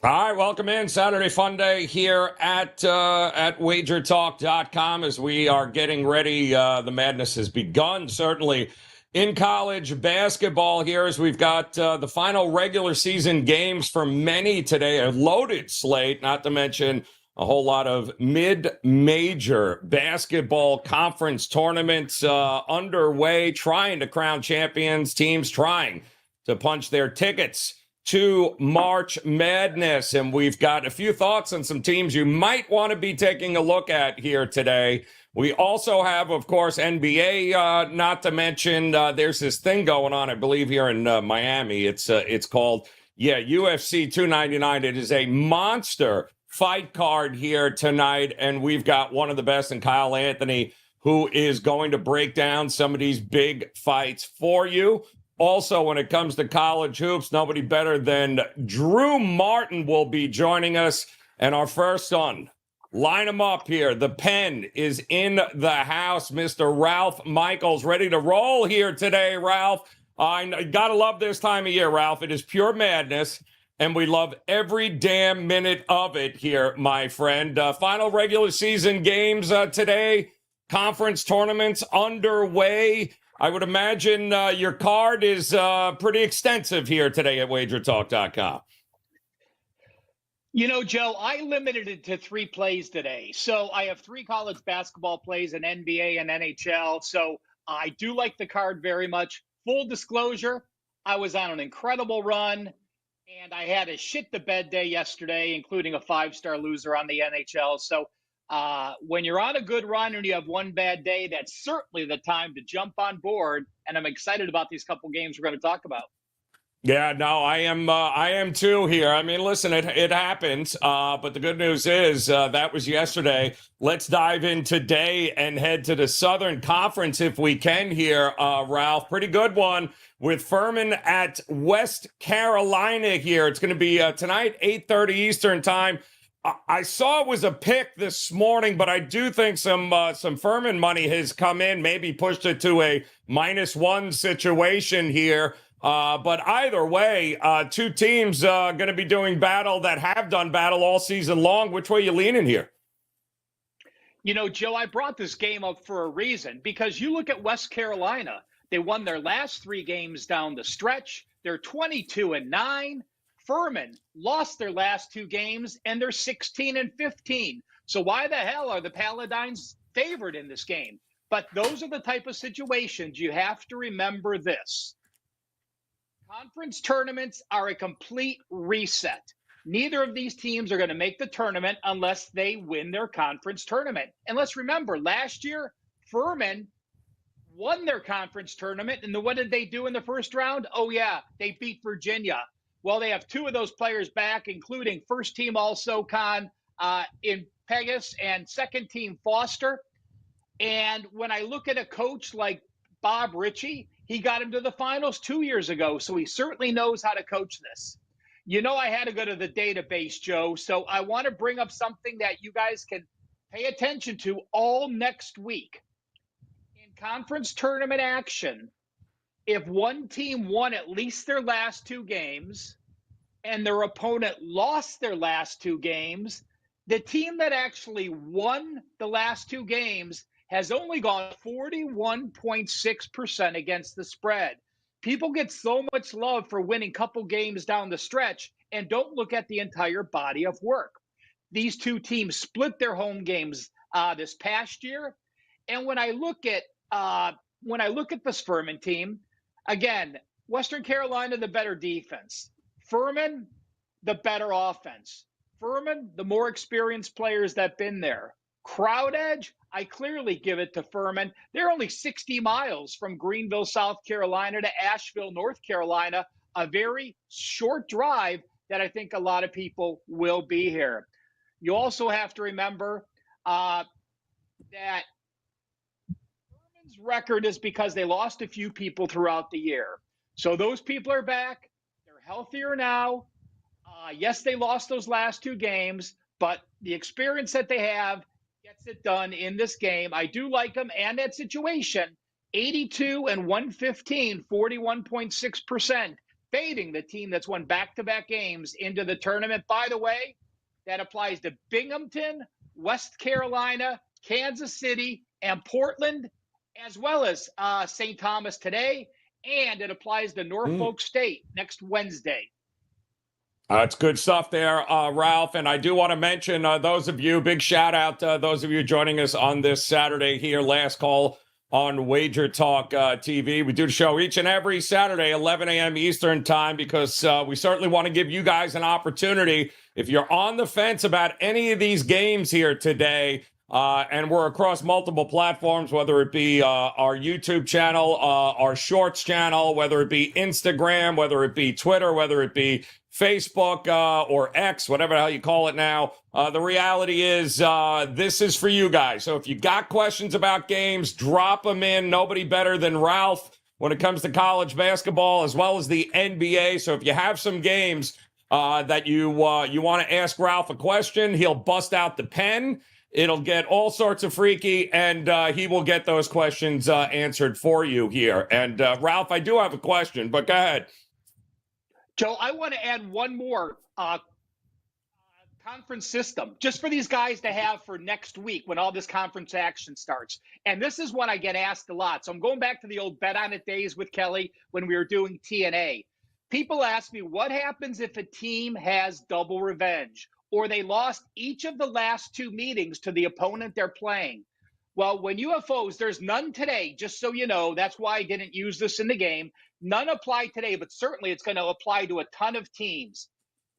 All right, welcome in. Saturday Fun Day here at WagerTalk.com as we are getting ready. The madness has begun, certainly, in college basketball here as we've got the final regular season games for many today. A loaded slate, not to mention a whole lot of mid-major basketball conference tournaments underway, trying to crown champions, teams trying to punch their tickets to March Madness. And we've got a few thoughts on some teams you might want to be taking a look at here today. We also have, of course, NBA, not to mention there's this thing going on, I believe, here in Miami. It's called, UFC 299. It is a monster fight card here tonight, and we've got one of the best in Kyle Anthony, who is going to break down some of these big fights for you. Also, when it comes to college hoops, nobody better than Drew Martin will be joining us. And our first son, line him up here. The pen is in the house. Mr. Ralph Michaels, ready to roll here today, Ralph. I got to love this time of year, Ralph. It is pure madness, and we love every damn minute of it here, my friend. Final regular season games today. Conference tournaments underway. I would imagine your card is pretty extensive here today at WagerTalk.com. You know, Joe, I limited it to 3 plays today. So I have 3 college basketball plays in NBA and NHL. So I do like the card very much. Full disclosure, I was on an incredible run, and I had a shit-the-bed day yesterday, including a 5-star loser on the NHL. So when you're on a good run and you have one bad day, that's certainly the time to jump on board. And I'm excited about these couple games we're going to talk about. Yeah, no, I am too here. I mean, listen, it happens. But the good news is that was yesterday. Let's dive in today and head to the Southern Conference if we can here, Ralph. Pretty good one with Furman at West Carolina here. It's going to be tonight, 8:30 Eastern time. I saw it was a pick this morning, but I do think some Furman money has come in, maybe pushed it to a -1 situation here. But either way, 2 teams going to be doing battle that have done battle all season long. Which way are you leaning here? You know, Joe, I brought this game up for a reason, because you look at West Carolina. They won their last 3 games down the stretch. They're 22-9. Furman lost their last 2 games, and they're 16-15. So why the hell are the Paladins favored in this game? But those are the type of situations you have to remember this. Conference tournaments are a complete reset. Neither of these teams are going to make the tournament unless they win their conference tournament. And let's remember, last year, Furman won their conference tournament. And what did they do in the first round? Oh, yeah, they beat Virginia. Well, they have 2 of those players back, including first-team All-SoCon in Pegas and second-team Foster. And when I look at a coach like Bob Ritchie, he got him to the finals 2 years ago, so he certainly knows how to coach this. You know, I had to go to the database, Joe, so I want to bring up something that you guys can pay attention to all next week. In conference tournament action, if one team won at least their last 2 games and their opponent lost their last 2 games, the team that actually won the last 2 games has only gone 41.6% against the spread. People get so much love for winning couple games down the stretch and don't look at the entire body of work. These 2 teams split their home games this past year. And when I look at this Furman team, again, Western Carolina, the better defense. Furman, the better offense. Furman, the more experienced players that have been there. Crowd edge, I clearly give it to Furman. They're only 60 miles from Greenville, South Carolina to Asheville, North Carolina, a very short drive that I think a lot of people will be here. You also have to remember that Furman's record is because they lost a few people throughout the year. So those people are back. They're healthier now. Yes, they lost those last 2 games, but the experience that they have gets it done in this game. I do like them and that situation. 82 and 115, 41.6%. fading the team that's won back-to-back games into the tournament. By the way, that applies to Binghamton, West Carolina, Kansas City, and Portland, as well as St. Thomas today, and it applies to Norfolk State next Wednesday. It's good stuff there, Ralph. And I do want to mention those of you, big shout out to those of you joining us on this Saturday here, last call on Wager Talk TV. We do the show each and every Saturday, 11 a.m. Eastern time, because we certainly want to give you guys an opportunity. If you're on the fence about any of these games here today, and we're across multiple platforms, whether it be our YouTube channel, our Shorts channel, whether it be Instagram, whether it be Twitter, whether it be Facebook or X, whatever the hell you call it now. The reality is this is for you guys. So if you got questions about games, drop them in. Nobody better than Ralph when it comes to college basketball as well as the NBA. So if you have some games that you want to ask Ralph a question, he'll bust out the pen. It'll get all sorts of freaky, and he will get those questions answered for you here. And Ralph, I do have a question, but go ahead. Joe, I want to add one more conference system just for these guys to have for next week when all this conference action starts. And this is what I get asked a lot. So I'm going back to the old Bet On It days with Kelly when we were doing TNA. People ask me, what happens if a team has double revenge or they lost each of the last two meetings to the opponent they're playing? Well, when UFOs, there's none today, just so you know. That's why I didn't use this in the game. None apply today, but certainly it's going to apply to a ton of teams.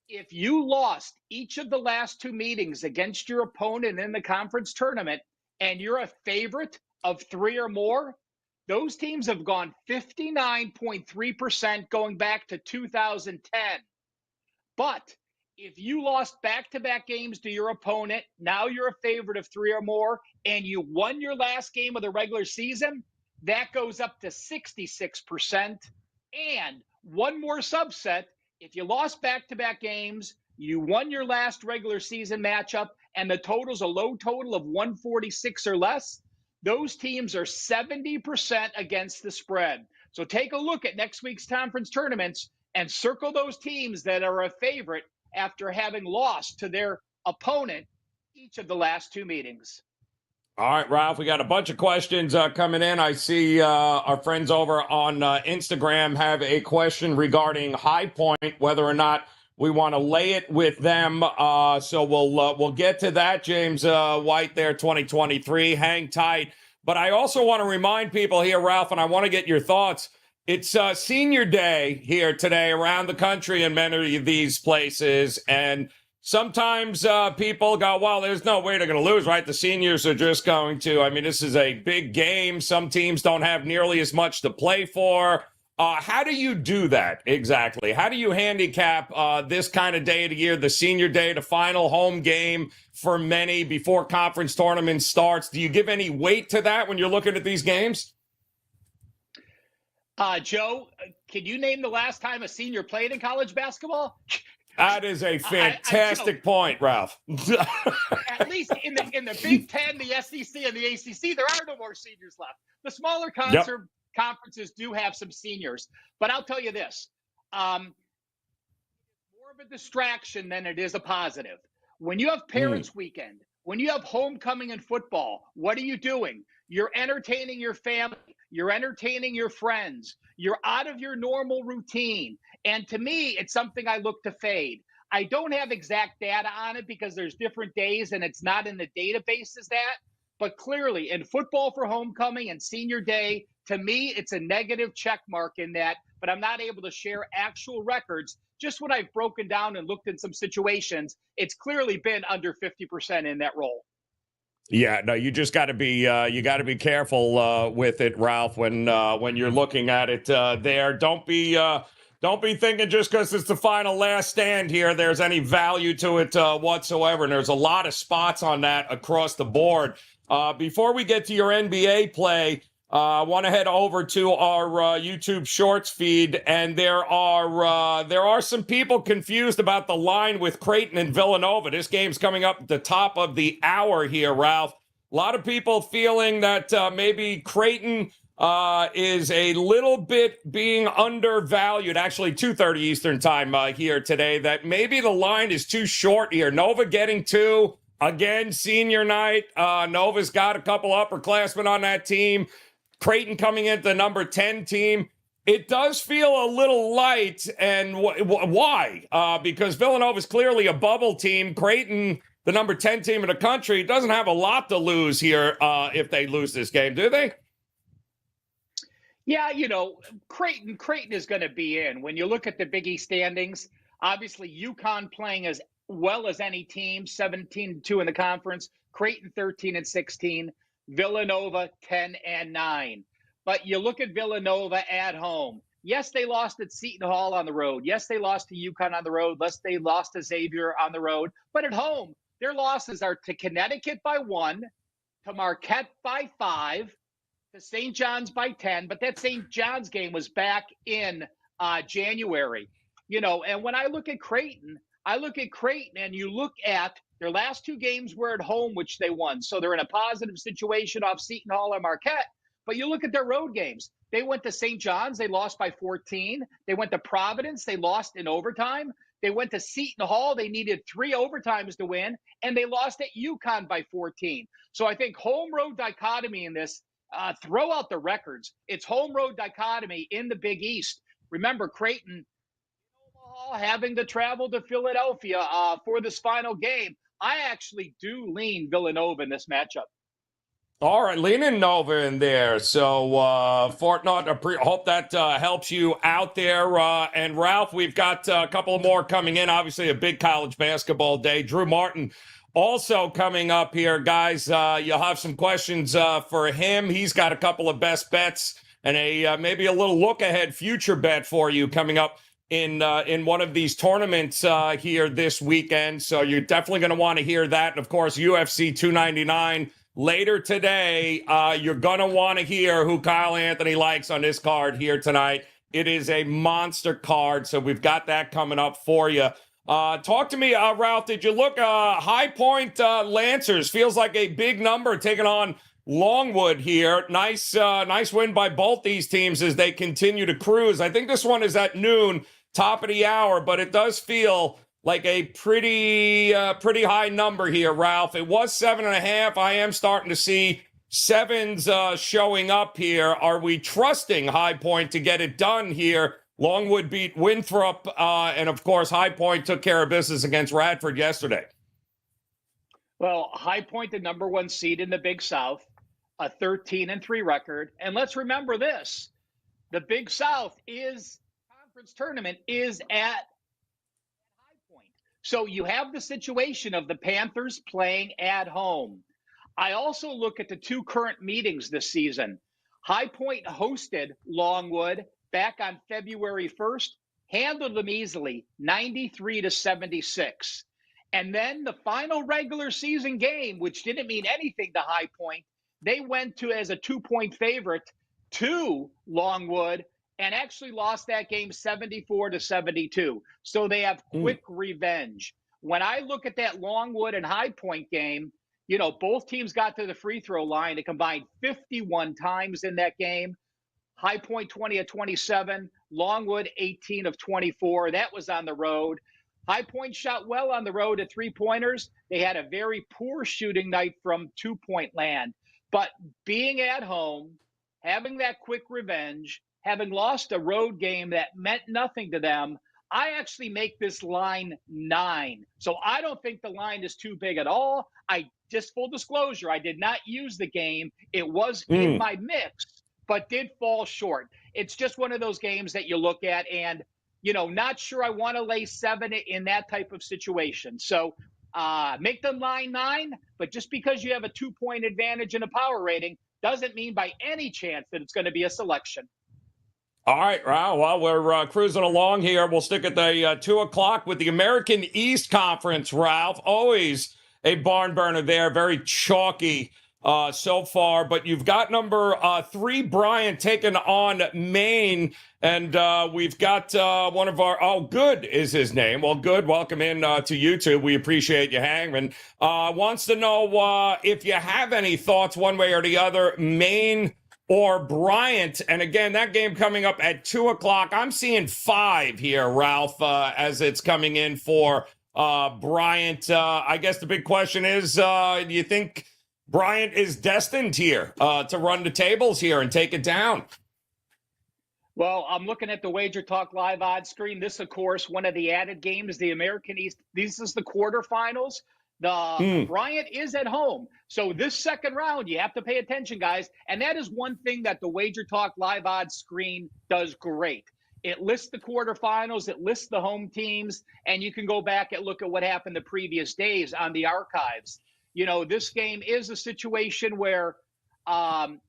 If you lost each of the last two meetings against your opponent in the conference tournament and you're a favorite of three or more, those teams have gone 59.3% going back to 2010. But if you lost back-to-back games to your opponent, now you're a favorite of three or more, and you won your last game of the regular season, that goes up to 66%. And one more subset, if you lost back-to-back games, you won your last regular season matchup, and the total's a low total of 146 or less, those teams are 70% against the spread. So take a look at next week's conference tournaments and circle those teams that are a favorite after having lost to their opponent each of the last two meetings. All right, Ralph, we got a bunch of questions coming in. I see our friends over on Instagram have a question regarding High Point, whether or not we want to lay it with them. So we'll get to that. James White there, 2023. Hang tight. But I also want to remind people here, Ralph, and I want to get your thoughts. It's senior day here today around the country in many of these places. And sometimes people go, well, there's no way they're going to lose, right? The seniors are just going to, I mean, this is a big game. Some teams don't have nearly as much to play for. How do you do that exactly? How do you handicap this kind of day of the year, the senior day, the final home game for many before conference tournament starts? Do you give any weight to that when you're looking at these games? Joe, can you name the last time a senior played in college basketball? That is a fantastic point, Ralph. At least in the Big Ten, the SEC, and the ACC, there are no more seniors left. The smaller conferences do have some seniors. But I'll tell you this. More of a distraction than it is a positive. When you have Parents' Weekend, when you have homecoming in football, what are you doing? You're entertaining your family. You're entertaining your friends. You're out of your normal routine. And to me, it's something I look to fade. I don't have exact data on it because there's different days and it's not in the database as that. But clearly, in football for homecoming and senior day, to me, it's a negative check mark in that. But I'm not able to share actual records. Just what I've broken down and looked in some situations, it's clearly been under 50% in that role. Yeah, no, you just got to be careful with it, Ralph, when you're looking at it there. Don't be thinking just because it's the final last stand here, there's any value to it whatsoever. And there's a lot of spots on that across the board. Before we get to your NBA play, I want to head over to our YouTube Shorts feed, and there are some people confused about the line with Creighton and Villanova. This game's coming up at the top of the hour here, Ralph. A lot of people feeling that maybe Creighton is a little bit being undervalued. Actually, 2:30 Eastern time here today. That maybe the line is too short here. Nova getting 2. Again, senior night. Nova's got a couple upperclassmen on that team. Creighton coming into the number 10 team. It does feel a little light. And why? Because Villanova's clearly a bubble team. Creighton, the number 10 team in the country, doesn't have a lot to lose here if they lose this game, do they? Yeah, Creighton is going to be in. When you look at the Big East standings, obviously UConn playing as well as any team, 17-2 in the conference, Creighton 13-16, Villanova 10-9. But you look at Villanova at home. Yes, they lost at Seton Hall on the road. Yes, they lost to UConn on the road. Yes, they lost to Xavier on the road. But at home, their losses are to Connecticut by 1, to Marquette by 5, to St. John's by 10. But that St. John's game was back in January. And when I look at Creighton, and you look at their last 2 games were at home, which they won. So they're in a positive situation off Seton Hall and Marquette. But you look at their road games. They went to St. John's. They lost by 14. They went to Providence. They lost in overtime. They went to Seton Hall. They needed 3 overtimes to win. And they lost at UConn by 14. So I think home-road dichotomy in this, throw out the records. It's home-road dichotomy in the Big East. Remember, Creighton having to travel to Philadelphia for this final game. I actually do lean Villanova in this matchup. All right, leaning Nova in there. So, Fortnite, hope that helps you out there. And Ralph, we've got a couple more coming in. Obviously, a big college basketball day. Drew Martin also coming up here, guys. You'll have some questions for him. He's got a couple of best bets and maybe a little look-ahead future bet for you coming up in one of these tournaments here this weekend. So you're definitely going to want to hear that. And, of course, UFC 299 later today. You're going to want to hear who Kyle Anthony likes on this card here tonight. It is a monster card, so we've got that coming up for you. Talk to me, Ralph. Did you look High Point Lancers? Feels like a big number taking on Longwood here. Nice win by both these teams as they continue to cruise. I think this one is at noon, top of the hour, but it does feel like a pretty high number here, Ralph. It was 7.5. I am starting to see 7s showing up here. Are we trusting High Point to get it done here? Longwood beat Winthrop, and of course, High Point took care of business against Radford yesterday. Well, High Point, the number 1 seed in the Big South, a 13-3 record. And let's remember this. The Big South conference tournament is at High Point. So you have the situation of the Panthers playing at home. I also look at the 2 current meetings this season. High Point hosted Longwood back on February 1st, handled them easily, 93-76. And then the final regular season game, which didn't mean anything to High Point, they went to as a 2-point favorite to Longwood and actually lost that game 74-72. So they have quick revenge. When I look at that Longwood and High Point game, both teams got to the free throw line. It combined 51 times in that game. High Point 20-27, Longwood 18-24. That was on the road. High Point shot well on the road at 3-pointers. They had a very poor shooting night from 2-point land. But being at home, having that quick revenge, having lost a road game that meant nothing to them, I actually make this line 9. So I don't think the line is too big at all. Just full disclosure, I did not use the game. It was in my mix, but did fall short. It's just one of those games that you look at and, not sure I want to lay 7 in that type of situation. So make the line 9, but just because you have a 2-point advantage in a power rating doesn't mean by any chance that it's going to be a selection. All right, well, we're cruising along here. We'll stick at the 2 o'clock with the American East Conference, Ralph. Always a barn burner there, very chalky so far. But you've got number 3, Bryant, taking on Maine. And we've got one of our, Good is his name. Well, Good, welcome in to YouTube. We appreciate you hanging. Wants to know if you have any thoughts one way or the other. Maine or Bryant. And again, that game coming up at 2 o'clock. I'm seeing 5 here, Ralph, as it's coming in for Bryant. I guess the big question is, do you think Bryant is destined here to run the tables here and take it down? Well, I'm looking at the Wager Talk live odds screen. This, of course, one of the added games, the American East. This is the quarterfinals. Bryant is at home. So this second round, you have to pay attention, guys. And that is one thing that the Wager Talk live odds screen does great. It lists the quarterfinals, it lists the home teams, and you can go back and look at what happened the previous days on the archives. You know, this game is a situation where Bryant,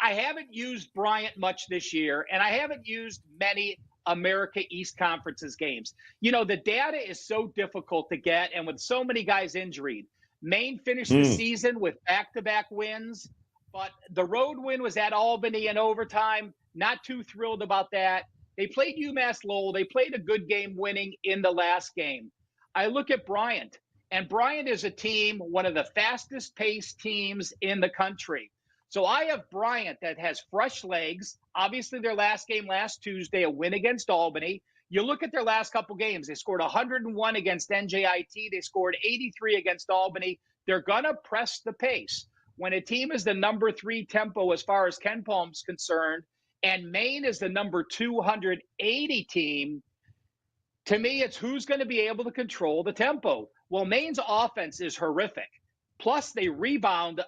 I haven't used Bryant much this year, and I haven't used many America East Conference's games. You know, the data is so difficult to get, and with so many guys injured. Maine finished the season with back-to-back wins, but the road win was at Albany in overtime. Not too thrilled about that. They played UMass Lowell. They played a good game winning in the last game. I look at Bryant, and Bryant is a team, one of the fastest-paced teams in the country. So I have Bryant that has fresh legs. Obviously, their last game last Tuesday, a win against Albany. You look at their last couple games. They scored 101 against NJIT. They scored 83 against Albany. They're going to press the pace. When a team is the number 3 tempo as far as KenPom's concerned, and Maine is the number 280 team, to me, it's who's going to be able to control the tempo. Well, Maine's offense is horrific. Plus, they rebound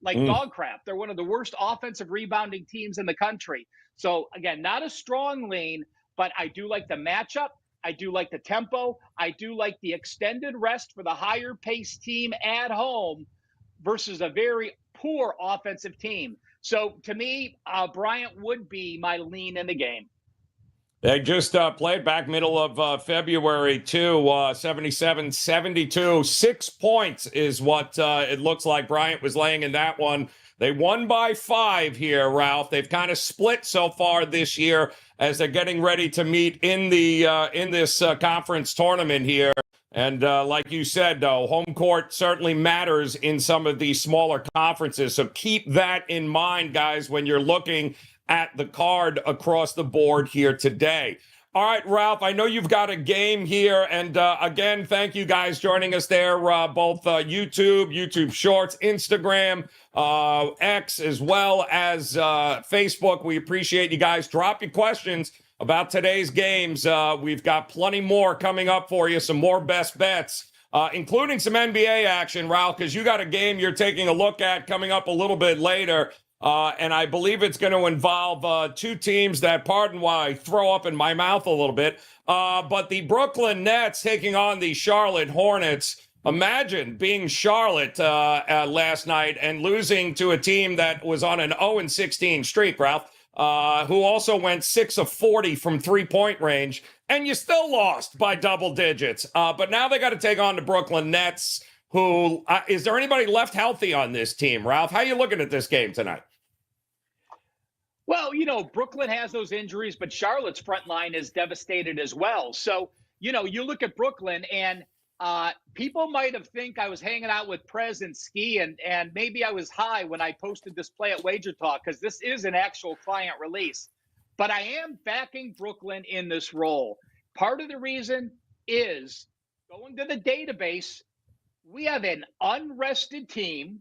like dog crap. They're one of the worst offensive rebounding teams in the country. So, again, not a strong lean, but I do like the matchup. I do like the tempo. I do like the extended rest for the higher-paced team at home versus a very poor offensive team. So, to me, Bryant would be my lean in the game. They just played back middle of February, too, 77-72. 6 points is what it looks like Bryant was laying in that one. They won by 5 here, Ralph. They've kind of split so far this year as they're getting ready to meet in this conference tournament here. And like you said, though, home court certainly matters in some of these smaller conferences. So keep that in mind, guys, when you're looking at the card across the board here today. All right, Ralph, I know you've got a game here. And again, thank you guys joining us there, both YouTube Shorts, Instagram, X, as well as Facebook. We appreciate you guys. Drop your questions about today's games. We've got plenty more coming up for you, some more best bets, including some NBA action, Ralph, because you got a game you're taking a look at coming up a little bit later. And I believe it's going to involve 2 teams that, pardon why I throw up in my mouth a little bit, but the Brooklyn Nets taking on the Charlotte Hornets. Imagine being Charlotte last night and losing to a team that was on an 0-16 streak, Ralph, who also went 6 of 40 from three-point range, and you still lost by double digits. But now they got to take on the Brooklyn Nets, who is there anybody left healthy on this team, Ralph? How are you looking at this game tonight? Well, you know, Brooklyn has those injuries, but Charlotte's front line is devastated as well. So, you know, you look at Brooklyn, and people might have think I was hanging out with Prez and Ski, and maybe I was high when I posted this play at Wager Talk, because this is an actual client release. But I am backing Brooklyn in this role. Part of the reason is going to the database. We have an unrested team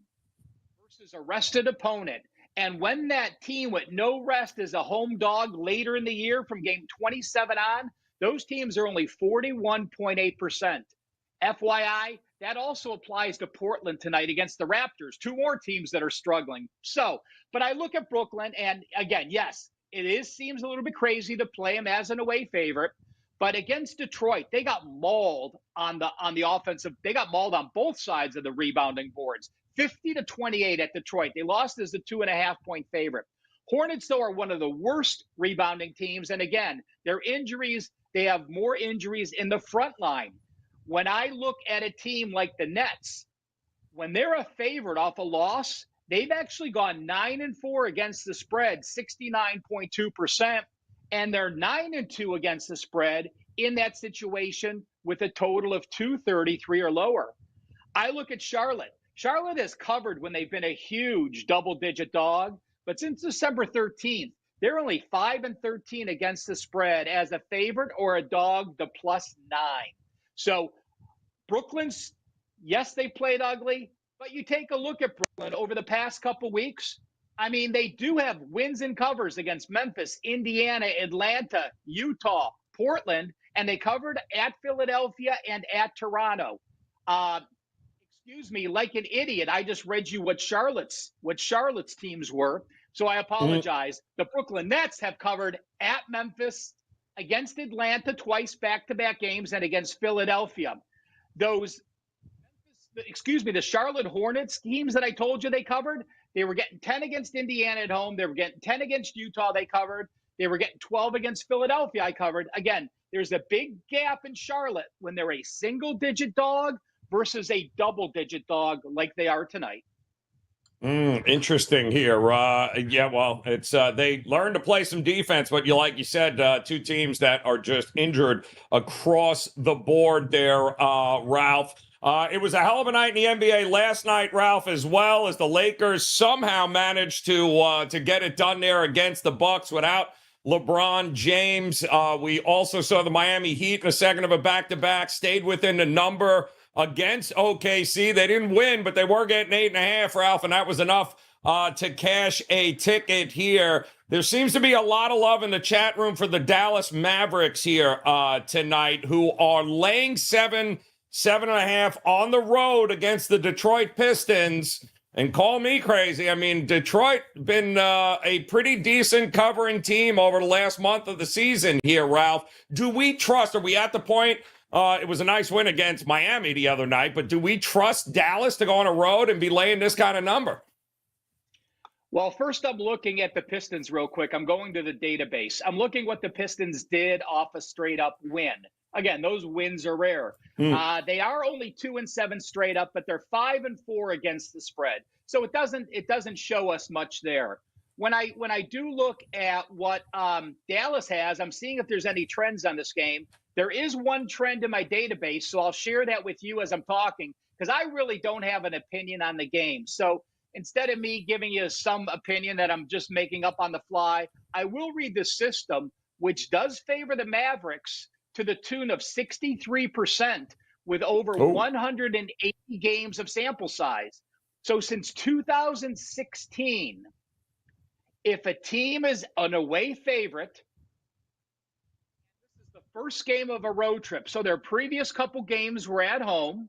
versus a rested opponent. And when that team with no rest is a home dog later in the year from game 27 on, those teams are only 41.8%. FYI, that also applies to Portland tonight against the Raptors, 2 more teams that are struggling. So, but I look at Brooklyn, and again, yes, seems a little bit crazy to play them as an away favorite. But against Detroit, they got mauled on the offensive. They got mauled on both sides of the rebounding boards, 50-28 at Detroit. They lost as a 2.5-point favorite. Hornets, though, are one of the worst rebounding teams. And again, their injuries, they have more injuries in the front line. When I look at a team like the Nets, when they're a favorite off a loss, they've actually gone 9-4 against the spread, 69.2%. And they're 9-2 against the spread in that situation with a total of 233 or lower. I look at Charlotte. Charlotte has covered when they've been a huge double-digit dog, but since December 13th, they're only 5-13 against the spread as a favorite or a dog to +9. So Brooklyn's, yes, they played ugly, but you take a look at Brooklyn over the past couple weeks. I mean, they do have wins and covers against Memphis, Indiana, Atlanta, Utah, Portland, and they covered at Philadelphia and at Toronto. Excuse me, like an idiot, I just read you what Charlotte's teams were. So I apologize. The Brooklyn Nets have covered at Memphis, against Atlanta twice, back-to-back games, and against Philadelphia. The Charlotte Hornets teams that I told you they covered, they were getting 10 against Indiana at home. They were getting 10 against Utah, they covered. They were getting 12 against Philadelphia, I covered. Again, there's a big gap in Charlotte when they're a single-digit dog versus a double-digit dog like they are tonight. Interesting here. Yeah, well, it's they learned to play some defense, but like you said, two teams that are just injured across the board there, Ralph. It was a hell of a night in the NBA last night, Ralph, as well as the Lakers somehow managed to get it done there against the Bucks without LeBron James. We also saw the Miami Heat in a second of a back-to-back, stayed within the number against OKC. They didn't win, but they were getting 8.5, Ralph, and that was enough to cash a ticket here. There seems to be a lot of love in the chat room for the Dallas Mavericks here tonight, who are laying 7.5 on the road against the Detroit Pistons. And call me crazy. I mean, Detroit been a pretty decent covering team over the last month of the season here, Ralph. Do we trust? Are we at the point? It was a nice win against Miami the other night, but do we trust Dallas to go on a road and be laying this kind of number? Well, first I'm looking at the Pistons real quick. I'm going to the database. I'm looking what the Pistons did off a straight-up win. Again, those wins are rare. They are only 2-7 straight up, but they're 5-4 against the spread. So it doesn't show us much there. When I do look at what Dallas has, I'm seeing if there's any trends on this game. There is one trend in my database, so I'll share that with you as I'm talking, because I really don't have an opinion on the game. So instead of me giving you some opinion that I'm just making up on the fly, I will read the system, which does favor the Mavericks to the tune of 63% with over 180 games of sample size. So since 2016, if a team is an away favorite, this is the first game of a road trip. So their previous couple games were at home.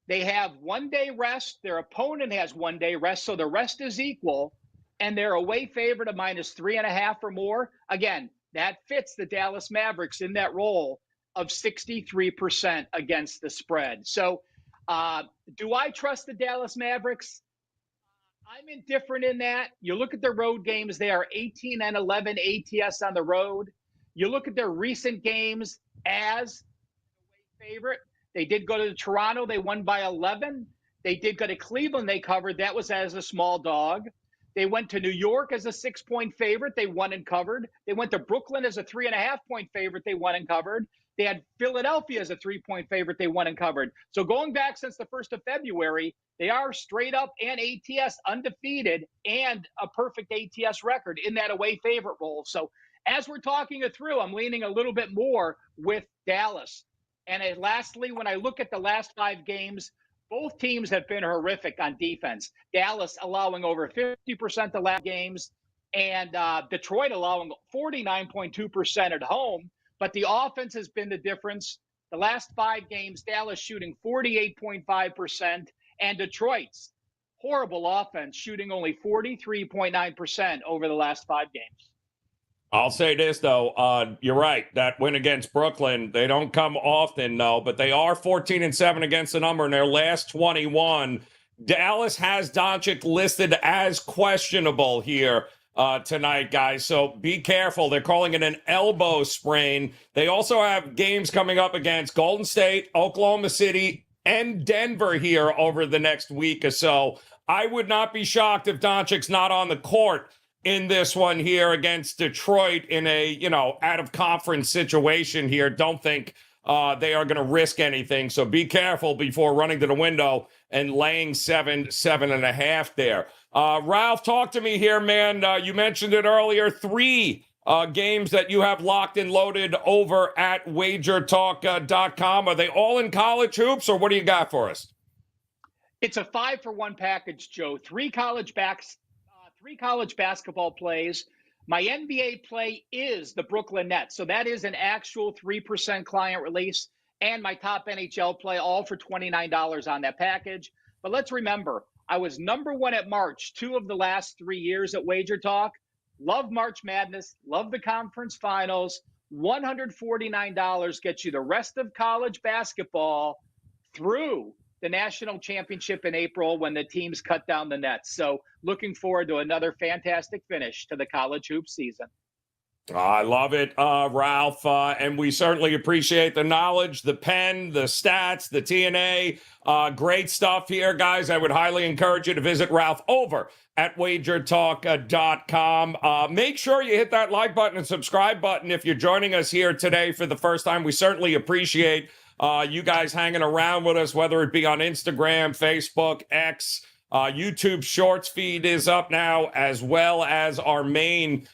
They have 1 day rest. Their opponent has 1 day rest. So the rest is equal. And they're away favorite of -3.5 or more. Again, that fits the Dallas Mavericks in that role of 63% against the spread. So do I trust the Dallas Mavericks? I'm indifferent in that. You look at their road games, they are 18-11 ATS on the road. You look at their recent games as a favorite. They did go to Toronto. They won by 11. They did go to Cleveland. They covered. That was as a small dog. They went to New York as a 6-point favorite. They won and covered. They went to Brooklyn as a 3.5-point favorite. They won and covered. They had Philadelphia as a 3-point favorite. They won and covered. So going back since the 1st of February, they are straight up and ATS undefeated and a perfect ATS record in that away favorite role. So as we're talking it through, I'm leaning a little bit more with Dallas. And lastly, when I look at the last 5 games, both teams have been horrific on defense. Dallas allowing over 50% the last games, and Detroit allowing 49.2% at home. But the offense has been the difference. The last 5 games, Dallas shooting 48.5%, and Detroit's horrible offense shooting only 43.9% over the last 5 games. I'll say this, though. You're right. That win against Brooklyn, they don't come often, though, but they are 14-7 against the number in their last 21. Dallas has Doncic listed as questionable here tonight, guys. So be careful. They're calling it an elbow sprain. They also have games coming up against Golden State, Oklahoma City, and Denver here over the next week or so. I would not be shocked if Doncic's not on the court in this one here against Detroit in a, out of conference situation here. Don't think they are going to risk anything. So be careful before running to the window and laying 7.5 there. Ralph, talk to me here, man. You mentioned it earlier, 3 games that you have locked and loaded over at WagerTalk.com. Are they all in college hoops, or what do you got for us? It's a 5-for-1 package, Joe. 3 college basketball plays. My NBA play is the Brooklyn Nets. So that is an actual 3% client release, and my top NHL play, all for $29 on that package. But let's remember, I was number 1 at March 2 of the last 3 years at Wager Talk. Love March Madness. Love the conference finals. $149 gets you the rest of college basketball through the national championship in April when the teams cut down the nets. So looking forward to another fantastic finish to the college hoop season. I love it, Ralph, and we certainly appreciate the knowledge, the pen, the stats, the TNA. Great stuff here, guys. I would highly encourage you to visit Ralph over at WagerTalk.com. Make sure you hit that like button and subscribe button if you're joining us here today for the first time. We certainly appreciate you guys hanging around with us, whether it be on Instagram, Facebook, X, YouTube Shorts feed is up now, as well as our main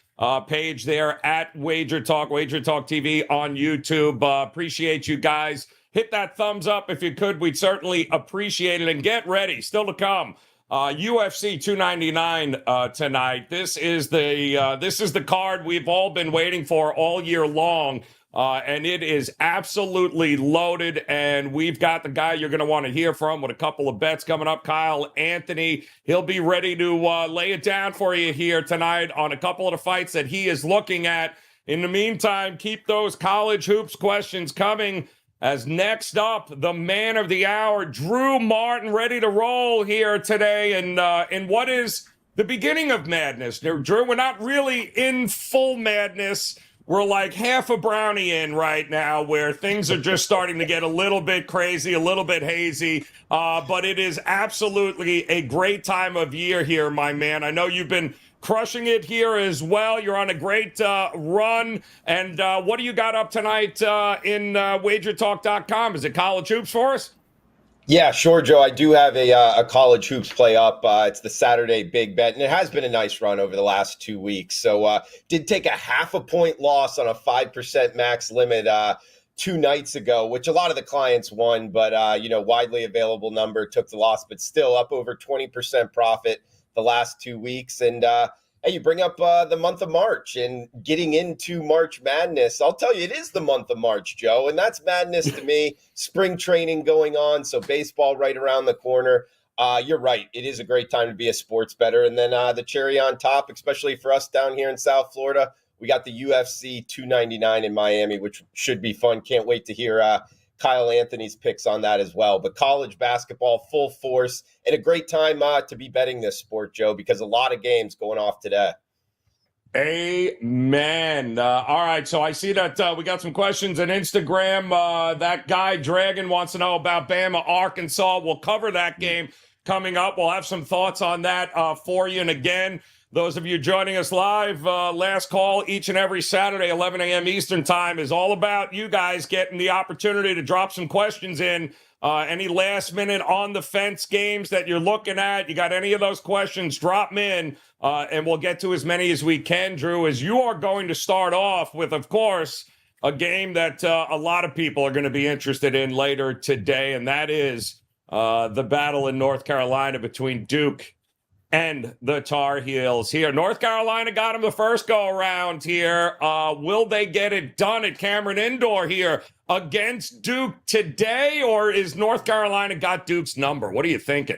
page there at Wager Talk TV on YouTube. Appreciate you guys. Hit that thumbs up if you could. We'd certainly appreciate it. And get ready, still to come, UFC 299 tonight. This is the card we've all been waiting for all year long. And it is absolutely loaded, and we've got the guy you're going to want to hear from with a couple of bets coming up, Kyle Anthony. He'll be ready to lay it down for you here tonight on a couple of the fights that he is looking at. In the meantime, keep those college hoops questions coming, as next up, the man of the hour, Drew Martin, ready to roll here today. And in what is the beginning of madness. Drew, we're not really in full madness. We're like half a brownie in right now, where things are just starting to get a little bit crazy, a little bit hazy. But it is absolutely a great time of year here, my man. I know you've been crushing it here as well. You're on a great run. And what do you got up tonight in WagerTalk.com? Is it college hoops for us? Yeah, sure, Joe. I do have a college hoops play up. It's the Saturday big bet, and it has been a nice run over the last 2 weeks. So did take a 0.5 point loss on a 5% max limit 2 nights ago, which a lot of the clients won, but, widely available number took the loss, but still up over 20% profit the last 2 weeks. And hey, you bring up the month of March and getting into March Madness. I'll tell you, it is the month of March, Joe, and that's madness to me. Spring training going on, so baseball right around the corner. You're right. It is a great time to be a sports bettor. And then the cherry on top, especially for us down here in South Florida, we got the UFC 299 in Miami, which should be fun. Can't wait to hear Kyle Anthony's picks on that as well. But college basketball, full force, and a great time to be betting this sport, Joe, because a lot of games going off today. Amen. All right, so I see that we got some questions on Instagram. That guy, Dragon, wants to know about Bama, Arkansas. We'll cover that game coming up. We'll have some thoughts on that for you. And again, those of you joining us live, last call each and every Saturday, 11 a.m. Eastern time, is all about you guys getting the opportunity to drop some questions in. Any last minute on the fence games that you're looking at, you got any of those questions, drop them in, and we'll get to as many as we can, Drew, as you are going to start off with, of course, a game that a lot of people are going to be interested in later today, and that is the battle in North Carolina between Duke and the Tar Heels here. North Carolina got them the first go-around here. Will they get it done at Cameron Indoor here against Duke today, or is North Carolina got Duke's number? What are you thinking?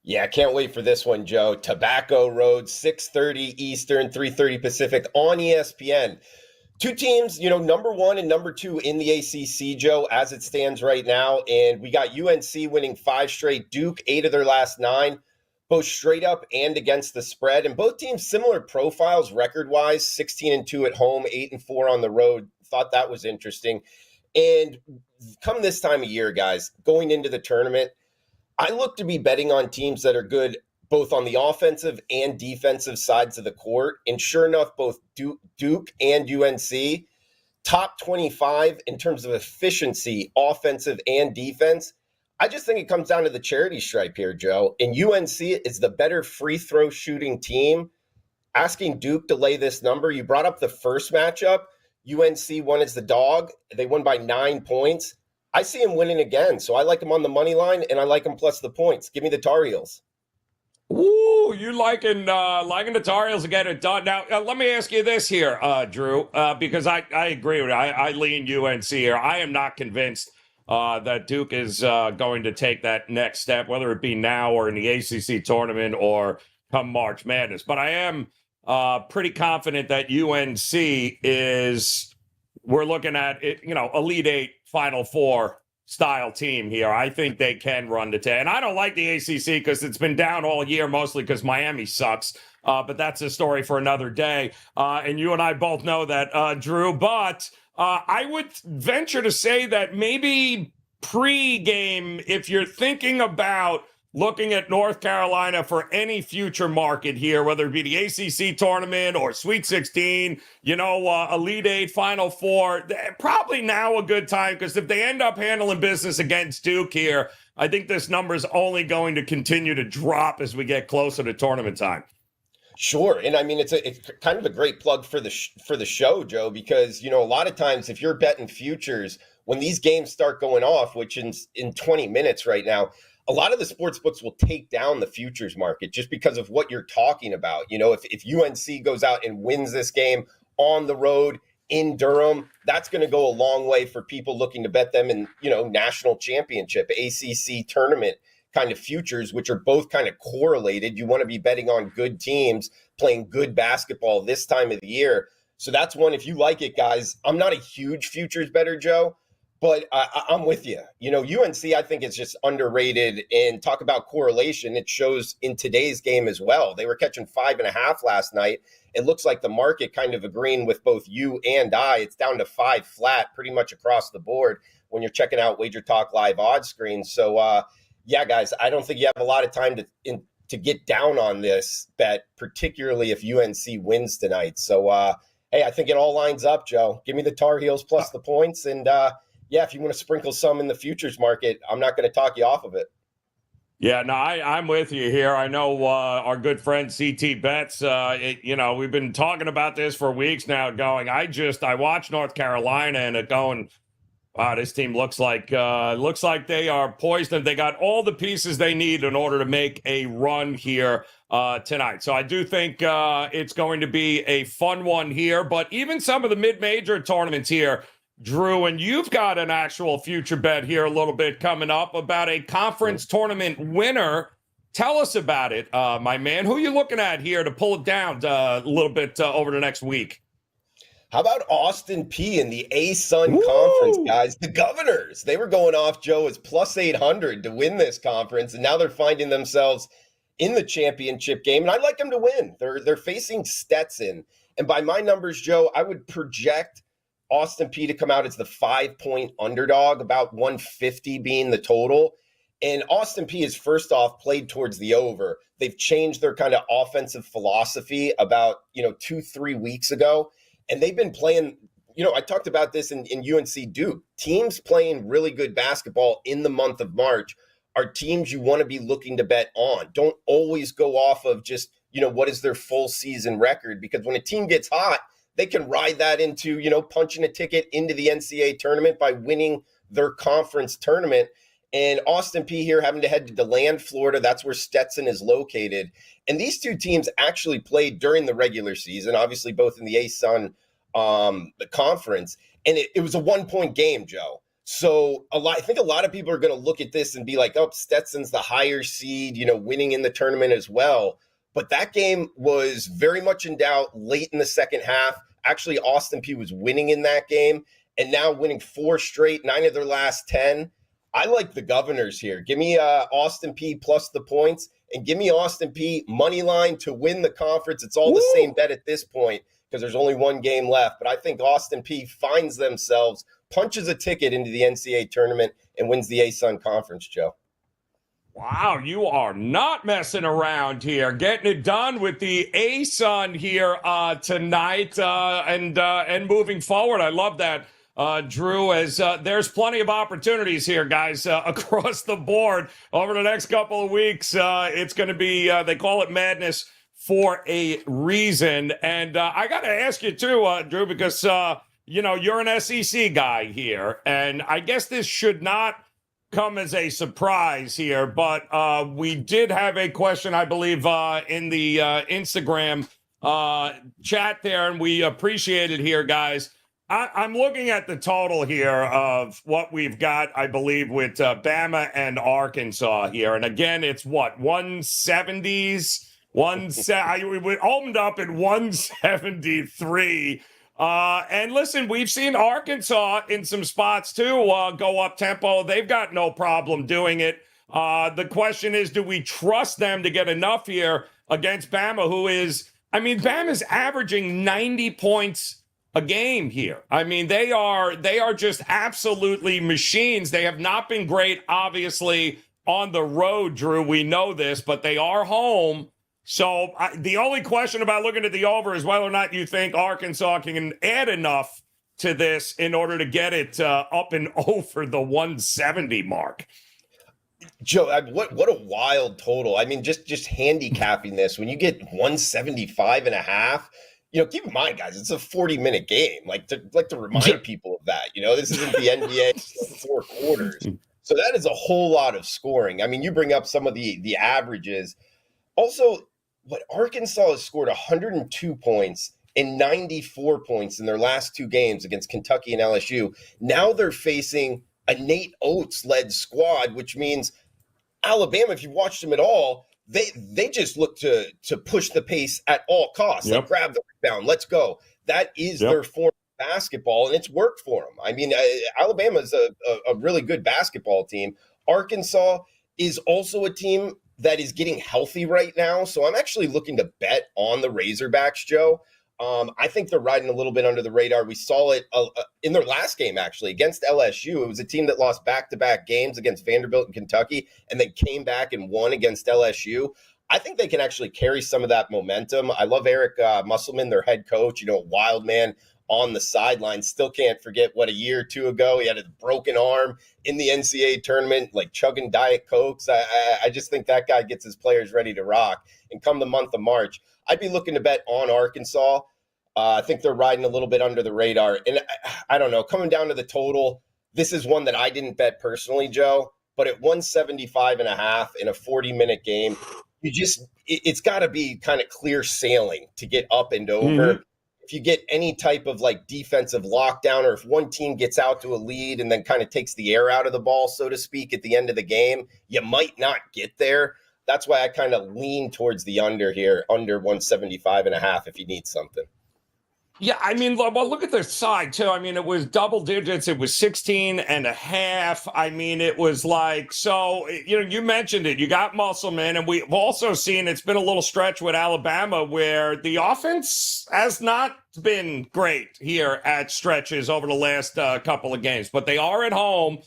Yeah, can't wait for this one, Joe. Tobacco Road, 6:30 Eastern, 3:30 Pacific on ESPN. Two teams, number 1 and number 2 in the ACC, Joe, as it stands right now. And we got UNC winning 5 straight, Duke 8 of their last 9. Both straight up and against the spread. And both teams similar profiles record-wise, 16-2 at home, 8-4 on the road. Thought that was interesting. And come this time of year, guys, going into the tournament, I look to be betting on teams that are good both on the offensive and defensive sides of the court. And sure enough, both Duke and UNC, top 25 in terms of efficiency, offensive and defense. I just think it comes down to the charity stripe here, Joe. And UNC is the better free throw shooting team. Asking Duke to lay this number, you brought up the first matchup. UNC won as the dog. They won by 9 points. I see him winning again, so I like him on the money line, and I like him plus the points. Give me the Tar Heels. Ooh, you liking the Tar Heels to get it done. Now, let me ask you this here, Drew, because I agree with you. I lean UNC here. I am not convinced that Duke is going to take that next step, whether it be now or in the ACC tournament or come March Madness. But I am pretty confident that UNC is, we're looking at it, Elite Eight, Final Four style team here. I think they can run to 10. And I don't like the ACC because it's been down all year, mostly because Miami sucks. But that's a story for another day. And you and I both know that, Drew. But I would venture to say that maybe pre-game, if you're thinking about looking at North Carolina for any future market here, whether it be the ACC tournament or Sweet 16, Elite Eight, Final Four, probably now a good time, because if they end up handling business against Duke here, I think this number is only going to continue to drop as we get closer to tournament time. Sure. And I mean, it's kind of a great plug for the show, Joe, because, a lot of times if you're betting futures, when these games start going off, which in 20 minutes right now, a lot of the sports books will take down the futures market just because of what you're talking about. If UNC goes out and wins this game on the road in Durham, that's going to go a long way for people looking to bet them in, national championship, ACC tournament kind of futures, which are both kind of correlated. You want to be betting on good teams playing good basketball this time of the year. So that's one. If you like it, guys, I'm not a huge futures bettor, Joe, but I'm with you. UNC, I think it's just underrated. And talk about correlation. It shows in today's game as well. They were catching 5.5 last night. It looks like the market kind of agreeing with both you and I. It's down to 5 flat pretty much across the board when you're checking out WagerTalk live odds screen. So, yeah, guys, I don't think you have a lot of time to get down on this bet, particularly if UNC wins tonight. So, hey, I think it all lines up, Joe. Give me the Tar Heels plus the points. And, yeah, if you want to sprinkle some in the futures market, I'm not going to talk you off of it. Yeah, no, I'm with you here. I know our good friend CT Betts, we've been talking about this for weeks now, going, I watched North Carolina and going, wow, this team looks like they are poised and they got all the pieces they need in order to make a run here tonight. So I do think it's going to be a fun one here. But even some of the mid-major tournaments here, Drew, and you've got an actual future bet here a little bit coming up about a conference tournament winner. Tell us about it, my man. Who are you looking at here to pull it down a little bit over the next week? How about Austin P in the A-Sun Conference, guys? The Governors, they were going off, Joe, as plus 800 to win this conference, and now they're finding themselves in the championship game, and I'd like them to win. They're facing Stetson, and by my numbers, Joe, I would project Austin P to come out as the 5-point underdog, about 150 being the total. And Austin P is first off played towards the over. They've changed their kind of offensive philosophy about, 2-3 weeks ago. And they've been playing, I talked about this in UNC Duke. Teams playing really good basketball in the month of March are teams you want to be looking to bet on. Don't always go off of just, what is their full season record? Because when a team gets hot, they can ride that into, punching a ticket into the NCAA tournament by winning their conference tournament. And Austin P here having to head to DeLand, Florida. That's where Stetson is located. And these two teams actually played during the regular season, obviously both in the A-Sun the conference. And it was a 1-point game, Joe. So I think a lot of people are going to look at this and be like, oh, Stetson's the higher seed, winning in the tournament as well. But that game was very much in doubt late in the second half. Actually, Austin P was winning in that game and now winning 4 straight, 9 of their last 10. I like the Governors here. Give me Austin P plus the points and give me Austin P money line to win the conference. It's all the same bet at this point because there's only one game left. But I think Austin P finds themselves, punches a ticket into the NCAA tournament and wins the A-Sun Conference, Joe. Wow, you are not messing around here. Getting it done with the A-Sun here tonight and moving forward. I love that Drew, as there's plenty of opportunities here, guys, across the board over the next couple of weeks. It's going to be, they call it madness for a reason. And I got to ask you, too, Drew, because, you're an SEC guy here, and I guess this should not come as a surprise here, but we did have a question, I believe, in the Instagram chat there, and we appreciate it here, guys. I'm looking at the total here of what we've got, I believe, with Bama and Arkansas here. And again, it's what, 170s? We opened up at 173. And listen, we've seen Arkansas in some spots too go up tempo. They've got no problem doing it. The question is, do we trust them to get enough here against Bama, who is, Bama's averaging 90 points a game here. They are just absolutely machines. They have not been great, obviously, on the road, Drew. We know this, but they are home. So the only question about looking at the over is whether or not you think Arkansas can add enough to this in order to get it up and over the 170 mark. Joe, what a wild total. Just handicapping this, when you get 175 and a half, keep in mind, guys, it's a 40-minute game. Like to remind people of that. This isn't the NBA 4 quarters. So that is a whole lot of scoring. You bring up some of the averages. Also, what Arkansas has scored 102 points and 94 points in their last 2 games against Kentucky and LSU. Now they're facing a Nate Oates-led squad, which means Alabama, if you watched them at all, they just look to push the pace at all costs. Yep. Like, grab the rebound, let's go. That is their form of basketball, and it's worked for them. Alabama is a really good basketball team. Arkansas is also a team that is getting healthy right now, so I'm actually looking to bet on the Razorbacks, Joe. I think they're riding a little bit under the radar. We saw it in their last game, actually, against LSU. It was a team that lost back-to-back games against Vanderbilt and Kentucky, and then came back and won against LSU. I think they can actually carry some of that momentum. I love Eric Musselman, their head coach, wild man on the sideline. Still can't forget what, a year or two ago, he had a broken arm in the NCAA tournament, like chugging Diet Cokes. I just think that guy gets his players ready to rock. And come the month of March, I'd be looking to bet on Arkansas. I think they're riding a little bit under the radar. And I don't know, coming down to the total, this is one that I didn't bet personally, Joe, but at 175 and a half in a 40-minute game, it's got to be kind of clear sailing to get up and over. Mm-hmm. If you get any type of defensive lockdown, or if one team gets out to a lead and then kind of takes the air out of the ball, so to speak, at the end of the game, you might not get there. That's why I kind of lean towards the under here, under 175 and a half if you need something. Yeah, look at their side, too. It was double digits. It was 16 and a half. It was you mentioned it. You got Musselman, and we've also seen it's been a little stretch with Alabama where the offense has not been great here at stretches over the last couple of games. But they are at home.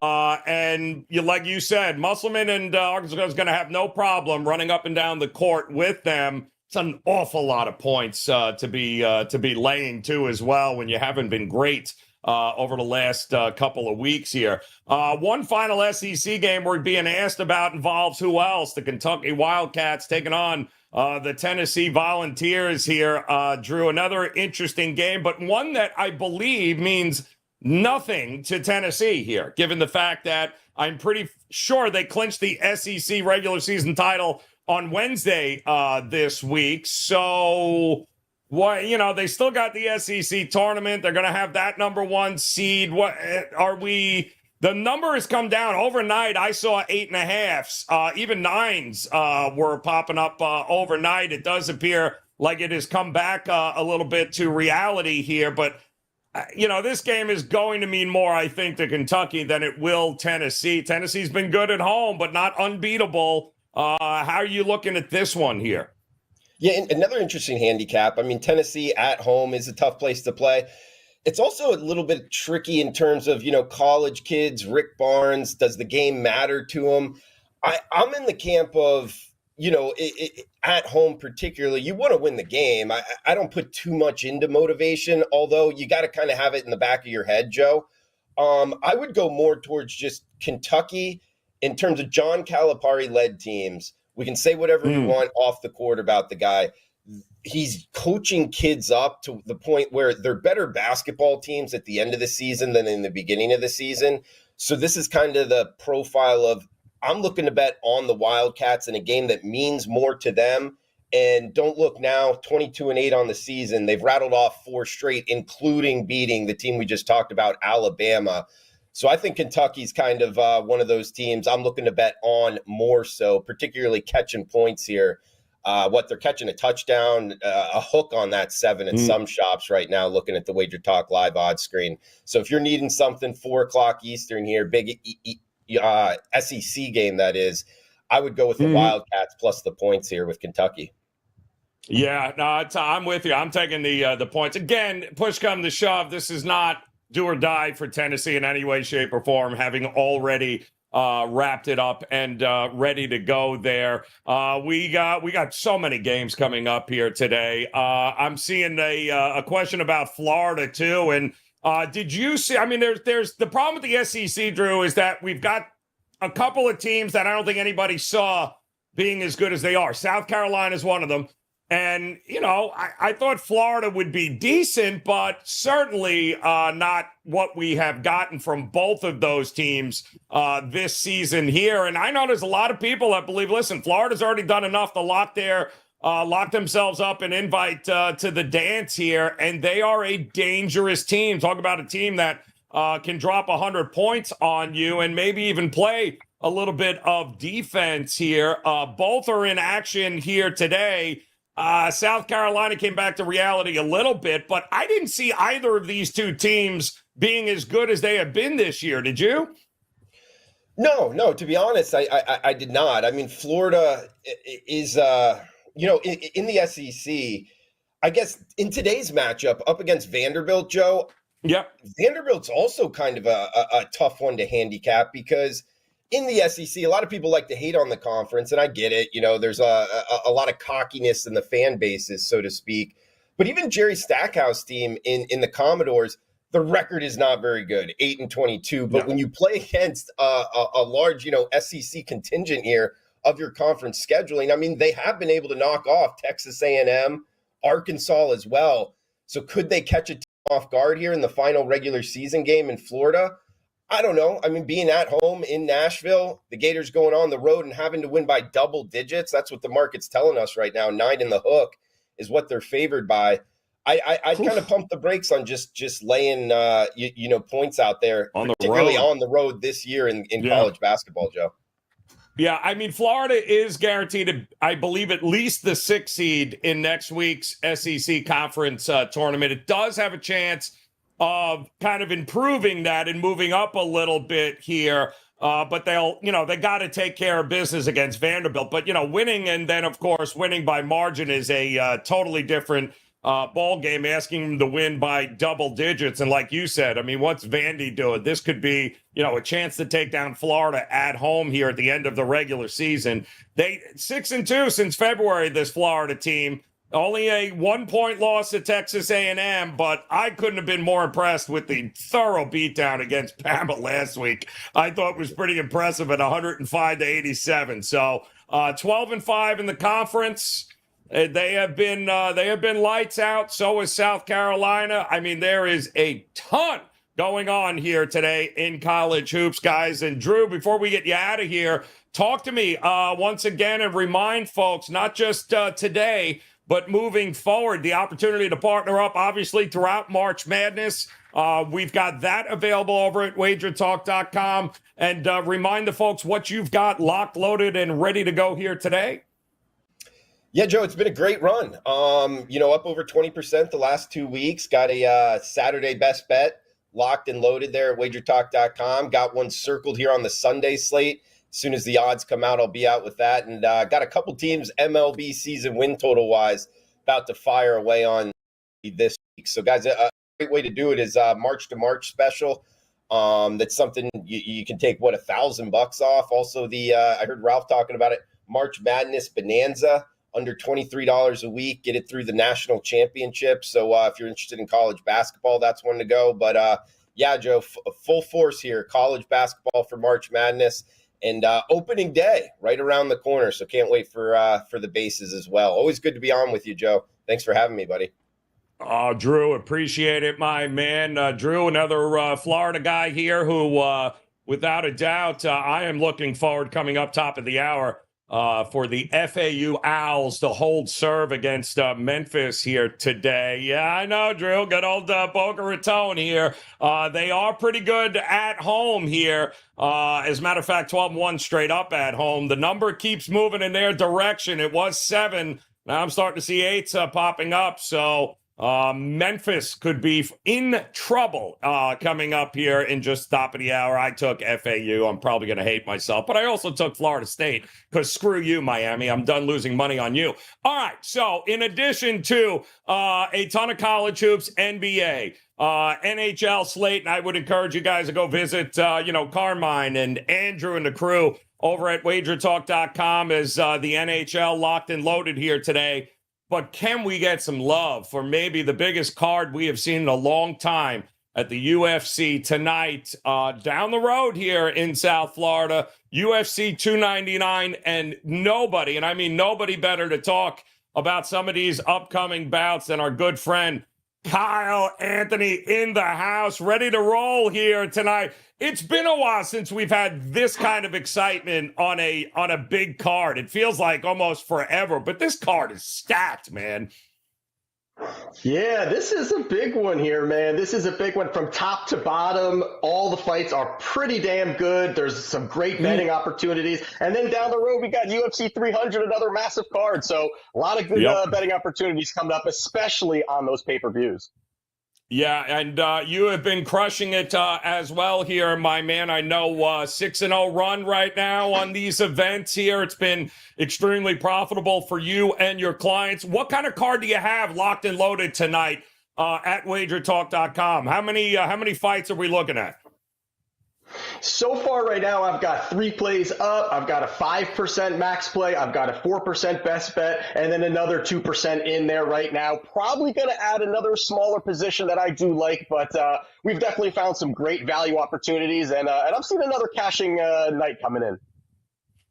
And like you said, Musselman and Arkansas is going to have no problem running up and down the court with them. It's an awful lot of points to be laying too as well when you haven't been great over the last couple of weeks here. One final SEC game we're being asked about involves who else? The Kentucky Wildcats taking on the Tennessee Volunteers here. Drew, another interesting game, but one that I believe means nothing to Tennessee here, given the fact that I'm pretty sure they clinched the SEC regular season title on Wednesday this week. So, they still got the SEC tournament. They're going to have that number 1 seed. The number has come down overnight. I saw 8.5s, even 9s were popping up overnight. It does appear like it has come back a little bit to reality here, but this game is going to mean more, I think, to Kentucky than it will Tennessee. Tennessee's been good at home, but not unbeatable. How are you looking at this one here? Yeah, and another interesting handicap. Tennessee at home is a tough place to play. It's also a little bit tricky in terms of, college kids, Rick Barnes. Does the game matter to him? I'm in the camp of at home particularly, you want to win the game. I don't put too much into motivation, although you got to kind of have it in the back of your head, Joe. I would go more towards just Kentucky in terms of John Calipari-led teams. We can say whatever we want off the court about the guy. He's coaching kids up to the point where they're better basketball teams at the end of the season than in the beginning of the season. So this is kind of the profile of, I'm looking to bet on the Wildcats in a game that means more to them. And don't look now, 22-8 on the season. They've rattled off 4 straight, including beating the team we just talked about, Alabama. So I think Kentucky's kind of one of those teams I'm looking to bet on more so, particularly catching points here. They're catching a touchdown, a hook on that 7 at some shops right now, looking at the WagerTalk live odds screen. So if you're needing something 4 o'clock Eastern here, big SEC game that is, I would go with the Wildcats plus the points here with Kentucky. Yeah, no, I'm with you. I'm taking the points. Again, push come to shove, this is not do or die for Tennessee in any way, shape, or form, having already wrapped it up and ready to go there. We got so many games coming up here today. I'm seeing a question about Florida too. And did you see? I mean, there's the problem with the SEC, Drew, is that we've got a couple of teams that I don't think anybody saw being as good as they are. South Carolina is one of them. And, I thought Florida would be decent, but certainly not what we have gotten from both of those teams this season here. And I know there's a lot of people that believe, listen, Florida's already done enough to lock themselves up and invite to the dance here. And they are a dangerous team. Talk about a team that can drop 100 points on you and maybe even play a little bit of defense here. Both are in action here today. South Carolina came back to reality a little bit, but I didn't see either of these two teams being as good as they have been this year. Did you? No, to be honest, I did not. I mean, Florida is, in the SEC, I guess in today's matchup up against Vanderbilt, Joe. Yep. Vanderbilt's also kind of a tough one to handicap because in the SEC, a lot of people like to hate on the conference, and I get it. There's a lot of cockiness in the fan bases, so to speak. But even Jerry Stackhouse team in the Commodores, the record is not very good, 8-22. But when you play against a large, SEC contingent here of your conference scheduling, I mean, they have been able to knock off Texas A&M, Arkansas as well. So could they catch a team off guard here in the final regular season game in Florida? I don't know. I mean, being at home in Nashville, the Gators going on the road and having to win by double digits, that's what the market's telling us right now. 9 in the hook is what they're favored by. I'd kind of pump the brakes on just laying, points out there, particularly on the road this year in college basketball, Joe. Yeah, I mean, Florida is guaranteed, I believe, at least the 6th seed in next week's SEC conference tournament. It does have a chance of kind of improving that and moving up a little bit here. But they got to take care of business against Vanderbilt. But, winning and then, of course, winning by margin is a totally different ball game, asking them to win by double digits. And like you said, I mean, what's Vandy doing? This could be, a chance to take down Florida at home here at the end of the regular season. They 6-2 since February, this Florida team. Only a 1-point loss to Texas A&M, but I couldn't have been more impressed with the thorough beatdown against Bama last week. I thought it was pretty impressive at 105-87. So 12-5 in the conference. They have been lights out. So is South Carolina. I mean, there is a ton going on here today in college hoops, guys. And Drew, before we get you out of here, talk to me once again and remind folks, not just today, but moving forward, the opportunity to partner up, obviously, throughout March Madness. We've got that available over at WagerTalk.com. And remind the folks what you've got locked, loaded, and ready to go here today. Yeah, Joe, it's been a great run. Up over 20% the last 2 weeks. Got a Saturday best bet locked and loaded there at WagerTalk.com. Got one circled here on the Sunday slate. As soon as the odds come out, I'll be out with that. And got a couple teams MLB season win total wise about to fire away on this week. So, guys, a great way to do it is March to March special. That's something you can take, $1,000 off. Also, I heard Ralph talking about it. March Madness Bonanza, under $23 a week. Get it through the national championship. So if you're interested in college basketball, that's one to go. But yeah, Joe, full force here. College basketball for March Madness. And opening day right around the corner. So can't wait for the bases as well. Always good to be on with you, Joe. Thanks for having me, buddy. Drew, appreciate it, my man. Drew, another Florida guy here who, without a doubt, I am looking forward coming up top of the hour for the FAU Owls to hold serve against Memphis here today. Yeah, I know, Drew. Good old Boca Raton here. They are pretty good at home here. As a matter of fact, 12-1 straight up at home. The number keeps moving in their direction. It was 7. Now I'm starting to see 8s popping up. So Memphis could be in trouble coming up here in just top of the hour. I took FAU. I'm probably going to hate myself, but I also took Florida State because screw you, Miami. I'm done losing money on you. All right. So in addition to a ton of college hoops, NBA, NHL slate, and I would encourage you guys to go visit, Carmine and Andrew and the crew over at WagerTalk.com as the NHL locked and loaded here today. But can we get some love for maybe the biggest card we have seen in a long time at the UFC tonight down the road here in South Florida, UFC 299, and nobody, and I mean nobody better to talk about some of these upcoming bouts than our good friend Kyle Anthony in the house, ready to roll here tonight. It's been a while since we've had this kind of excitement on a big card. It feels like almost forever, but this card is stacked, man. Yeah, this is a big one here, man. This is a big one from top to bottom. All the fights are pretty damn good. There's some great betting opportunities. And then down the road, we got UFC 300, another massive card. So a lot of good betting opportunities coming up, especially on those pay-per-views. Yeah, and you have been crushing it as well here, my man. I know 6-0 run right now on these events here. It's been extremely profitable for you and your clients. What kind of card do you have locked and loaded tonight at WagerTalk.com? How many fights are we looking at? So far right now, I've got 3 plays up. I've got a 5% max play. I've got a 4% best bet, and then another 2% in there right now. Probably going to add another smaller position that I do like, but we've definitely found some great value opportunities, and I'm seeing another cashing night coming in.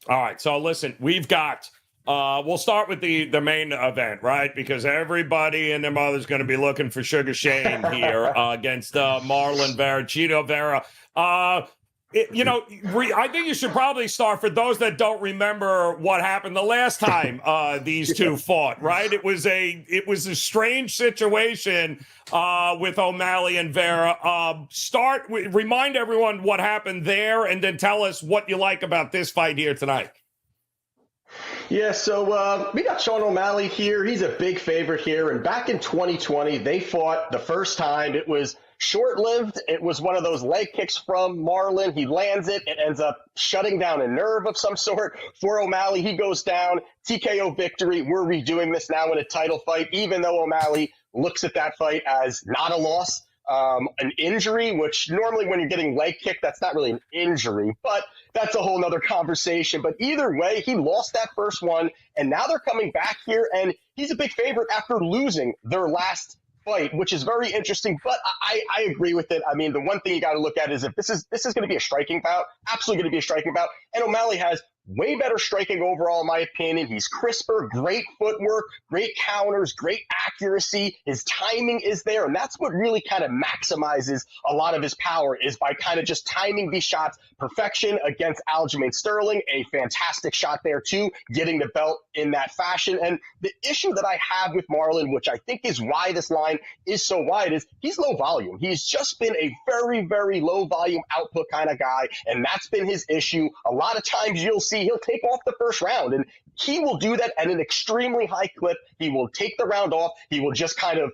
All right, so listen, we've got we'll start with the main event, right? Because everybody and their mother's going to be looking for Sugar Shane here against Marlon Vera, Chito Vera. I think you should probably start for those that don't remember what happened the last time these two fought, right? It was a strange situation with O'Malley and Vera. Remind everyone what happened there, and then tell us what you like about this fight here tonight. Yeah, so we got Sean O'Malley here. He's a big favorite here. And back in 2020, they fought the first time. It was short-lived. It was one of those leg kicks from Marlon. He lands it. It ends up shutting down a nerve of some sort for O'Malley. He goes down. TKO victory. We're redoing this now in a title fight, even though O'Malley looks at that fight as not a loss. An injury, which normally when you're getting leg kicked, that's not really an injury, but that's a whole nother conversation. But either way, he lost that first one, and now they're coming back here, and he's a big favorite after losing their last fight, which is very interesting. But I agree with it. I mean, the one thing you got to look at is if this is going to be a striking bout, absolutely going to be a striking bout, and O'Malley has way better striking overall, in my opinion. He's crisper, great footwork, great counters, great accuracy. His timing is there, and that's what really kind of maximizes a lot of his power is by kind of just timing these shots. Perfection against Aljamain Sterling, a fantastic shot there too, getting the belt in that fashion. And the issue that I have with Marlon, which I think is why this line is so wide, is he's low volume. He's just been a very, very low volume output kind of guy, and that's been his issue. A lot of times you'll see he'll take off the first round, and he will do that at an extremely high clip. He will take the round off. He will just kind of,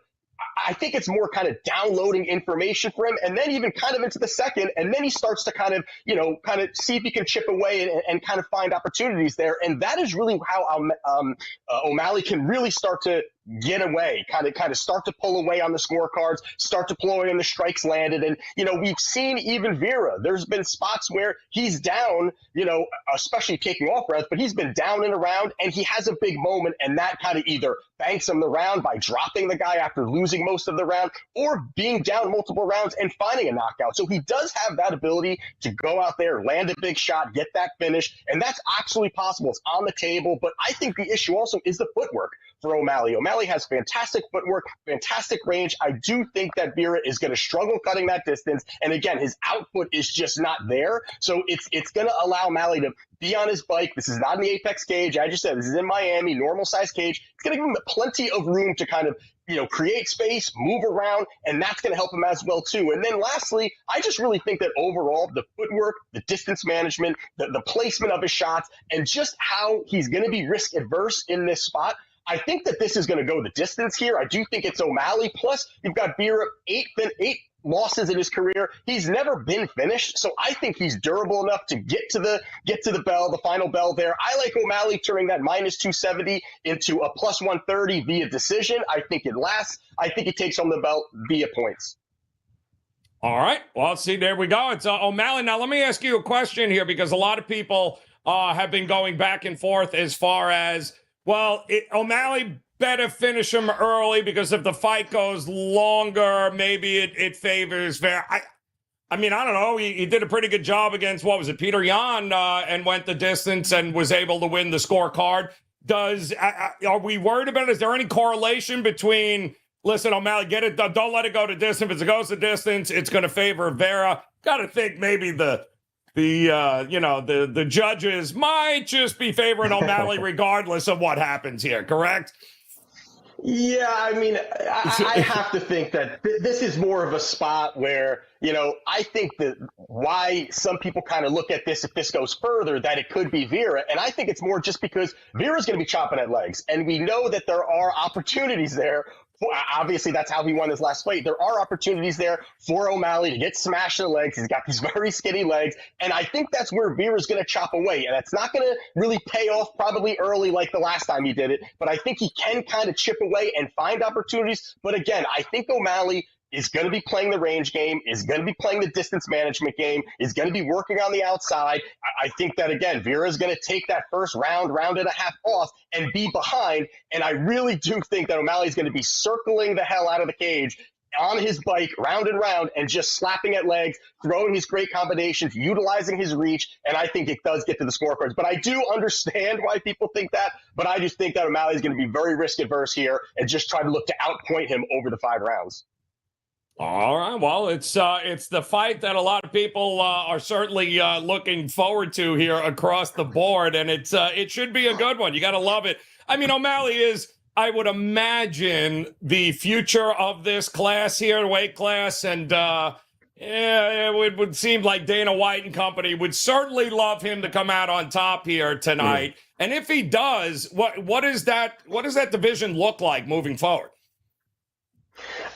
I think it's more kind of downloading information for him, and then even kind of into the second, and then he starts to kind of see if he can chip away and kind of find opportunities there. And that is really how O'Malley can really start to get away, kind of start to pull away on the scorecards, start to pull away on the strikes landed. And, we've seen even Vera. There's been spots where he's down, especially taking off rounds, but he's been down in a round and he has a big moment, and that kind of either banks him the round by dropping the guy after losing most of the round or being down multiple rounds and finding a knockout. So he does have that ability to go out there, land a big shot, get that finish, and that's actually possible. It's on the table, but I think the issue also is the footwork for O'Malley. O'Malley has fantastic footwork, fantastic range. I do think that Vera is going to struggle cutting that distance. And again, his output is just not there. So it's going to allow O'Malley to be on his bike. This is not in the Apex cage. I just said this is in Miami, normal size cage. It's going to give him plenty of room to kind of create space, move around, and that's going to help him as well, too. And then lastly, I just really think that overall, the footwork, the distance management, the placement of his shots, and just how he's going to be risk adverse in this spot, I think that this is going to go the distance here. I do think it's O'Malley. Plus, you've got Vera, eight losses in his career. He's never been finished, so I think he's durable enough to get to the bell, the final bell there. I like O'Malley turning that minus 270 into a plus 130 via decision. I think it lasts. I think he takes home the belt via points. All right. Well, see, there we go. It's O'Malley. Now, let me ask you a question here, because a lot of people have been going back and forth as far as, O'Malley better finish him early, because if the fight goes longer, maybe it favors Vera. I mean, I don't know. He did a pretty good job against, Peter Yan, and went the distance and was able to win the scorecard. Are we worried about it? Is there any correlation between, listen, O'Malley, get it done, don't let it go to distance. If it goes to distance, it's going to favor Vera. Got to think maybe the judges might just be favoring O'Malley regardless of what happens here, correct? Yeah, I mean, I have to think that this is more of a spot where, I think that why some people kind of look at this, if this goes further, that it could be Vera. And I think it's more just because Vera's going to be chopping at legs. And we know that there are opportunities there. Obviously, that's how he won his last fight. There are opportunities there for O'Malley to get smashed in the legs. He's got these very skinny legs. And I think that's where Vera's going to chop away. And it's not going to really pay off probably early like the last time he did it. But I think he can kind of chip away and find opportunities. But again, I think O'Malley is going to be playing the range game, is going to be playing the distance management game, is going to be working on the outside. I think that, again, Vera is going to take that first round and a half off and be behind. And I really do think that O'Malley is going to be circling the hell out of the cage on his bike, round and round, and just slapping at legs, throwing his great combinations, utilizing his reach. And I think it does get to the scorecards. But I do understand why people think that. But I just think that O'Malley is going to be very risk adverse here and just try to look to outpoint him over the 5 rounds. All right. Well, it's the fight that a lot of people are certainly looking forward to here across the board, and it should be a good one. You got to love it. I mean, O'Malley is, I would imagine, the future of this class here, weight class, and it would seem like Dana White and company would certainly love him to come out on top here tonight. And if he does, what does that division look like moving forward?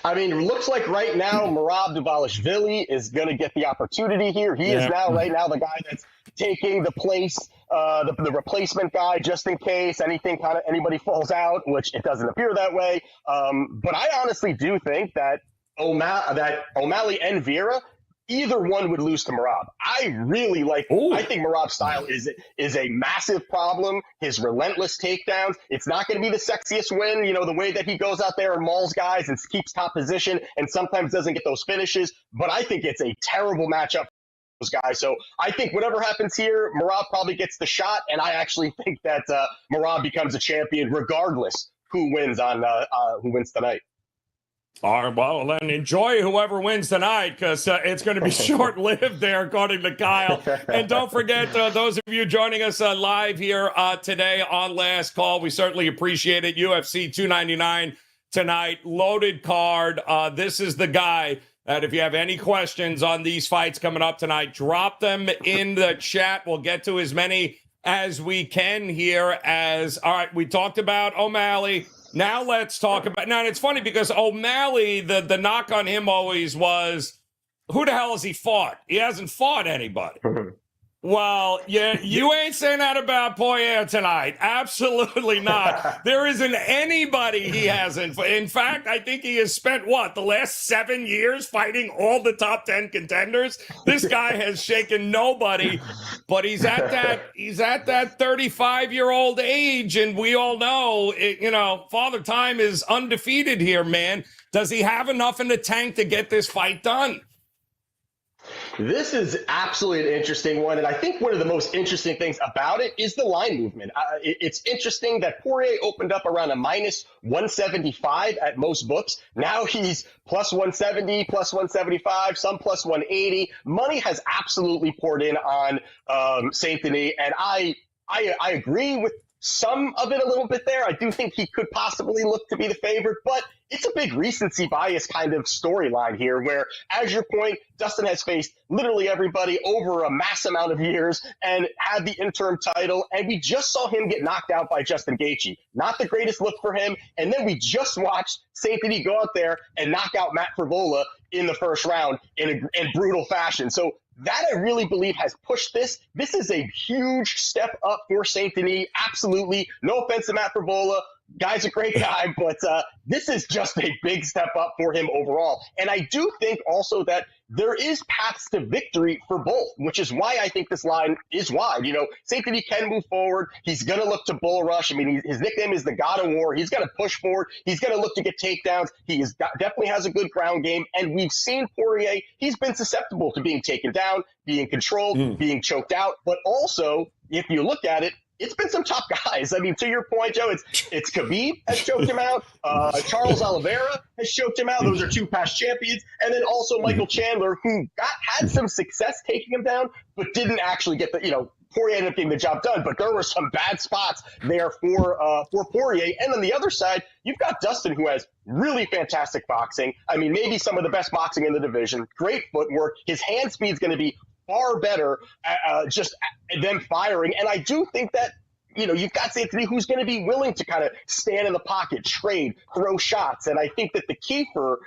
I mean, it looks like right now Merab Dvalishvili is going to get the opportunity here. He is now right now the guy that's taking the place, the replacement guy, just in case anybody falls out, which it doesn't appear that way. But I honestly do think that O'Malley and Vera, either one would lose to Merab. I really like. Ooh. I think Merab's style is a massive problem. His relentless takedowns. It's not going to be the sexiest win. The way that he goes out there and mauls guys and keeps top position and sometimes doesn't get those finishes. But I think it's a terrible matchup for those guys. So I think whatever happens here, Merab probably gets the shot, and I actually think that Merab becomes a champion regardless who wins tonight. All right, well, then enjoy whoever wins tonight, because it's going to be short-lived there, according to Kyle. And don't forget, those of you joining us live here today on Last Call, we certainly appreciate it. UFC 299 tonight, loaded card. This is the guy that if you have any questions on these fights coming up tonight, drop them in the chat. We'll get to as many as we can here. All right, we talked about O'Malley. Now let's talk about, and it's funny because O'Malley, the knock on him always was, who the hell has he fought? He hasn't fought anybody. Well, yeah, you ain't saying that about Poirier tonight. Absolutely not. There isn't anybody he hasn't. In fact, I think he has spent, the last 7 years fighting all the top 10 contenders. This guy has shaken nobody, but he's at that 35-year-old age, and we all know, Father Time is undefeated here, man. Does he have enough in the tank to get this fight done? This is absolutely an interesting one, and I think one of the most interesting things about it is the line movement. It's interesting that Poirier opened up around a minus 175 at most books. Now he's plus 170, plus 175, some plus 180. Money has absolutely poured in on Saint Denis, and I agree with some of it a little bit there. I do think he could possibly look to be the favorite, but it's a big recency bias kind of storyline here where, as your point, Dustin has faced literally everybody over a mass amount of years and had the interim title, and we just saw him get knocked out by Justin Gaethje. Not the greatest look for him, and then we just watched Saint Denis go out there and knock out Matt Frevola in the first round in brutal fashion. So that I really believe has pushed this. This is a huge step up for Saint Denis. Absolutely. No offense to Matt Frevola. Guy's a great guy, but this is just a big step up for him overall. And I do think also that there is paths to victory for both, which is why I think this line is wide. Saint Denis can move forward. He's going to look to bull rush. I mean, his nickname is the God of War. He's going to push forward. He's going to look to get takedowns. He definitely has a good ground game. And we've seen Poirier, he's been susceptible to being taken down, being controlled, being choked out. But also, if you look at it, it's been some top guys. I mean, to your point, Joe, it's Khabib has choked him out. Charles Oliveira has choked him out. Those are two past champions. And then also Michael Chandler, who had some success taking him down, but didn't actually get Poirier ended up getting the job done. But there were some bad spots there for Poirier. And on the other side, you've got Dustin, who has really fantastic boxing. I mean, maybe some of the best boxing in the division. Great footwork. His hand speed's going to be far better just them firing. And I do think that, you've got Saint Denis who's going to be willing to kind of stand in the pocket, trade, throw shots. And I think that the key for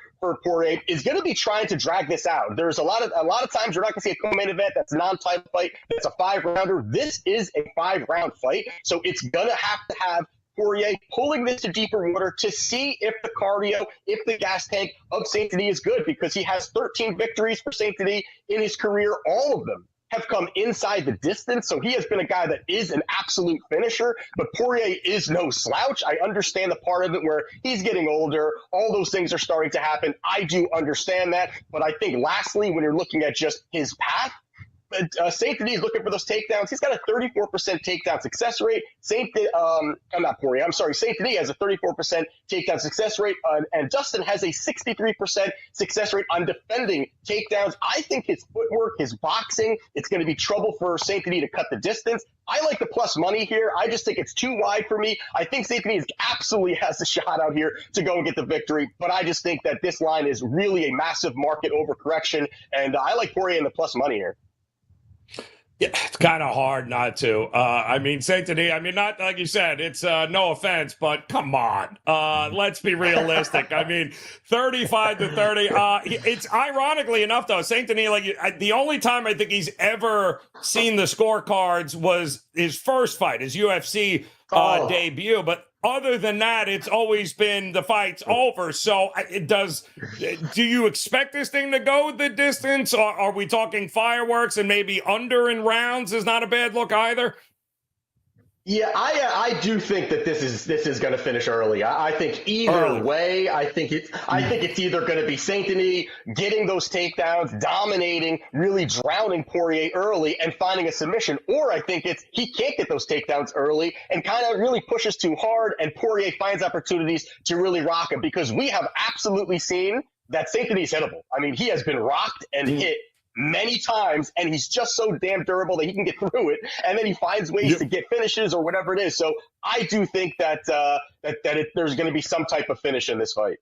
Poirier is going to be trying to drag this out. There's a lot of times you're not going to see a co-main event that's a non-title fight. That's a 5-rounder. This is a 5-round fight. So it's going to have Poirier pulling this to deeper water to see if the cardio, if the gas tank of Saint Denis is good, because he has 13 victories for Saint Denis in his career. All of them have come inside the distance. So he has been a guy that is an absolute finisher, but Poirier is no slouch. I understand the part of it where he's getting older. All those things are starting to happen. I do understand that. But I think lastly, when you're looking at just his path, Saint Denis is looking for those takedowns. He's got a 34% takedown success rate. Saint Denis has a 34% takedown success rate, and Dustin has a 63% success rate on defending takedowns. I think his footwork, his boxing, it's going to be trouble for Saint Denis to cut the distance. I like the plus money here. I just think it's too wide for me. I think Saint Denis absolutely has a shot out here to go and get the victory, but I just think that this line is really a massive market overcorrection, and I like Poirier in the plus money here. Yeah, it's kind of hard not to. Saint Denis, not like you said, it's no offense, but come on. Let's be realistic. 35-30. It's ironically enough, though, Saint Denis, the only time I think he's ever seen the scorecards was his first fight, his UFC debut. But other than that, it's always been the fight's over. So do you expect this thing to go the distance? Or are we talking fireworks and maybe under in rounds is not a bad look either? Yeah, I do think that this is going to finish early. I think either way, I think it's either going to be Saint Denis getting those takedowns, dominating, really drowning Poirier early and finding a submission, or I think it's he can't get those takedowns early and kind of really pushes too hard, and Poirier finds opportunities to really rock him, because we have absolutely seen that Saint Denis is hittable. I mean, he has been rocked and hit many times, and he's just so damn durable that he can get through it, and then he finds ways to get finishes or whatever it is. So I do think that there's going to be some type of finish in this fight.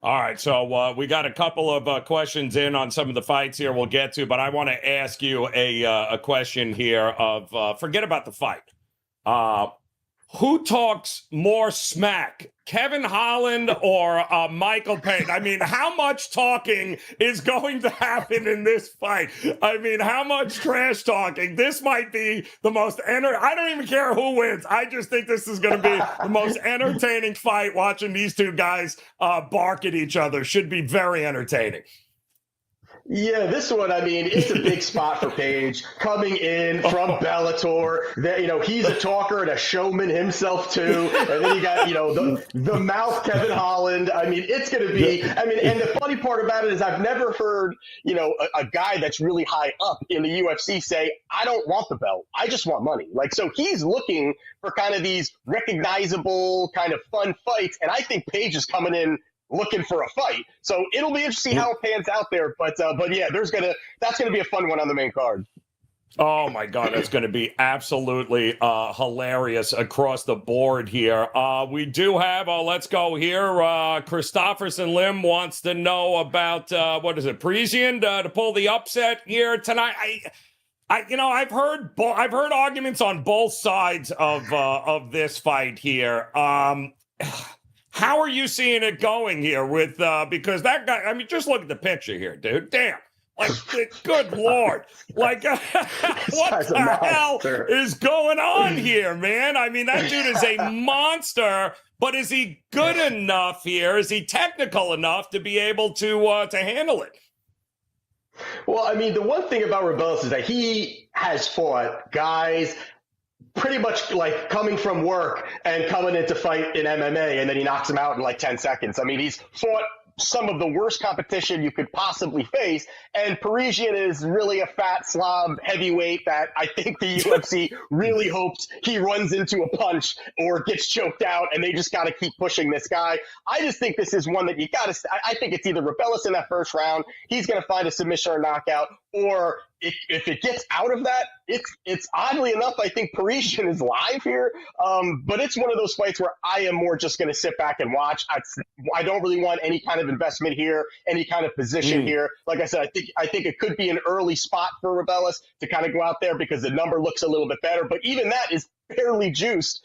All right, so we got a couple of questions in on some of the fights here we'll get to, but I want to ask you a question here of forget about the fight. who talks more smack, Kevin Holland or Michael Payne? I mean, how much talking is going to happen in this fight? I mean, how much trash talking? This might be the most I don't even care who wins. I just think this is going to be the most entertaining fight. Watching these two guys bark at each other should be very entertaining. Yeah, this one, I mean, it's a big spot for Paige coming in from Bellator. That, he's a talker and a showman himself too. And then you got, the mouth Kevin Holland. I mean, it's going to be, and the funny part about it is I've never heard, a guy that's really high up in the UFC say, I don't want the belt. I just want money. So he's looking for kind of these recognizable kind of fun fights. And I think Paige is coming in looking for a fight. So it'll be interesting how it pans out there. But yeah, that's gonna be a fun one on the main card. Oh my God, that's going to be absolutely hilarious across the board here. We do have, let's go here. Christopherson Lim wants to know about Parisian to pull the upset here tonight. I've heard arguments on both sides of this fight here. How are you seeing it going here with because that guy, I mean, just look at the picture here, dude. Damn. Good Lord. What the hell is going on here, man? I mean, that dude is a monster, but is he good enough here? Is he technical enough to be able to handle it? Well, I mean, the one thing about Rubelas is that he has fought guys pretty much coming from work and coming into fight in MMA, and then he knocks him out in 10 seconds. I mean, he's fought some of the worst competition you could possibly face, and Parisian is really a fat slob heavyweight that I think the UFC really hopes he runs into a punch or gets choked out, and they just got to keep pushing this guy. I just think this is one that you got to – I think it's either Rubelas in that first round, he's going to find a submission or knockout, or if it gets out of that, it's oddly enough, I think Parisian is live here. But it's one of those fights where I am more just going to sit back and watch. I don't really want any kind of investment here, any kind of position here. Like I said, I think it could be an early spot for Rubelas to kind of go out there because the number looks a little bit better. But even that is fairly juiced,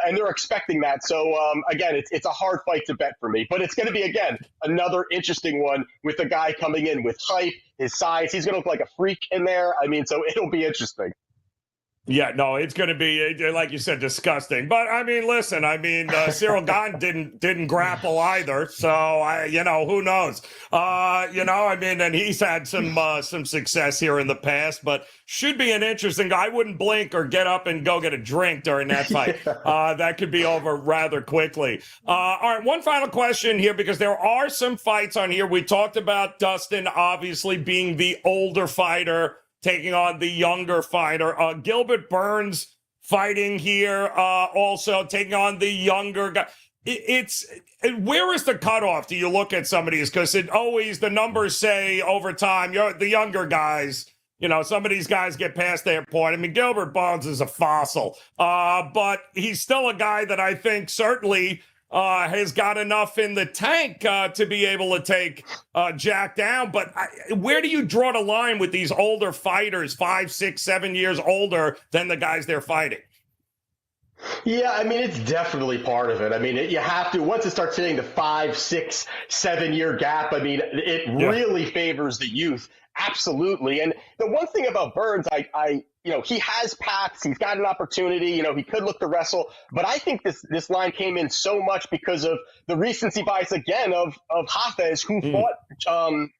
and they're expecting that. So, again, it's a hard fight to bet for me. But it's going to be, again, another interesting one with a guy coming in with height, his size. He's going to look like a freak in there. I mean, so it'll be interesting. Yeah, no, it's going to be, like you said, disgusting. But, I mean, listen, Cyril Gane didn't grapple either. So, who knows? And he's had some success here in the past, but should be an interesting guy. I wouldn't blink or get up and go get a drink during that fight. That could be over rather quickly. All right, one final question here, because there are some fights on here. We talked about Dustin obviously being the older fighter, taking on the younger fighter. Gilbert Burns fighting here, also taking on the younger guy. Where is the cutoff? Do you look at some of these? Because the numbers say over time, the younger guys, some of these guys get past their point. I mean, Gilbert Burns is a fossil, but he's still a guy that I think certainly has got enough in the tank to be able to take Jack down. But where do you draw the line with these older fighters, 5, 6, 7 years older than the guys they're fighting? Yeah, I mean, it's definitely part of it. I mean, you have to, once it starts hitting the 5, 6, 7 year gap, I mean, it really favors the youth. Absolutely. And the one thing about Burns, he has paths. He's got an opportunity. He could look to wrestle. But I think this line came in so much because of the recency bias, again, of Hafez, who fought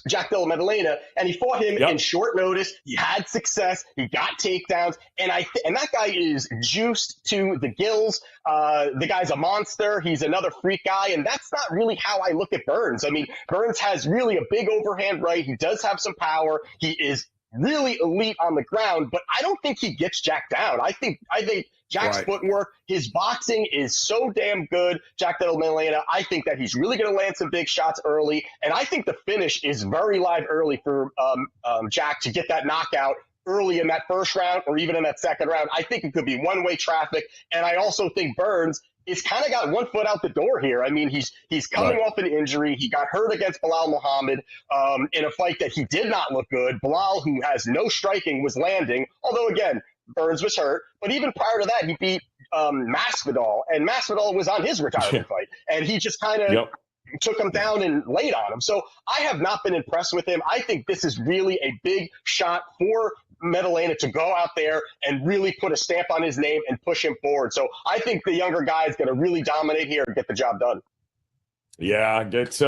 Jack Della Maddalena, and he fought him in short notice. He had success. He got takedowns. And that guy is juiced to the gills. The guy's a monster. He's another freak guy. And that's not really how I look at Burns. I mean, Burns has really a big overhand right. He does have some power. He is really elite on the ground, but I don't think he gets Jack down. I think Jack's footwork, his boxing is so damn good. Jack Della Maddalena, I think that he's really going to land some big shots early, and I think the finish is very live early for Jack to get that knockout early in that first round or even in that second round. I think it could be one-way traffic, and I also think Burns is kind of got one foot out the door here. I mean, he's coming off an injury. He got hurt against Bilal Muhammad in a fight that he did not look good. Bilal, who has no striking, was landing. Although, again, Burns was hurt, but even prior to that, he beat Masvidal, and Masvidal was on his retirement fight, and he just kind of took him down and laid on him. So I have not been impressed with him. I think this is really a big shot for Medellina to go out there and really put a stamp on his name and push him forward. So I think the younger guy is going to really dominate here and get the job done. Yeah, it's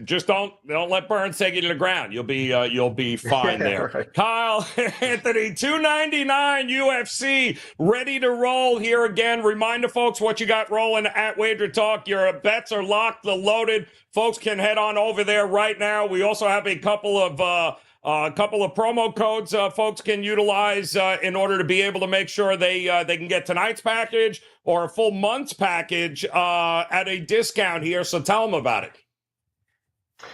just don't let Burns take you to the ground. You'll be fine there. Right. Kyle Anthony, 299 UFC, ready to roll here again. Remind the folks what you got rolling at WagerTalk. Your bets are locked, they're loaded. Folks can head on over there right now. We also have a couple of promo codes folks can utilize in order to be able to make sure they can get tonight's package or a full month's package at a discount here. So tell them about it.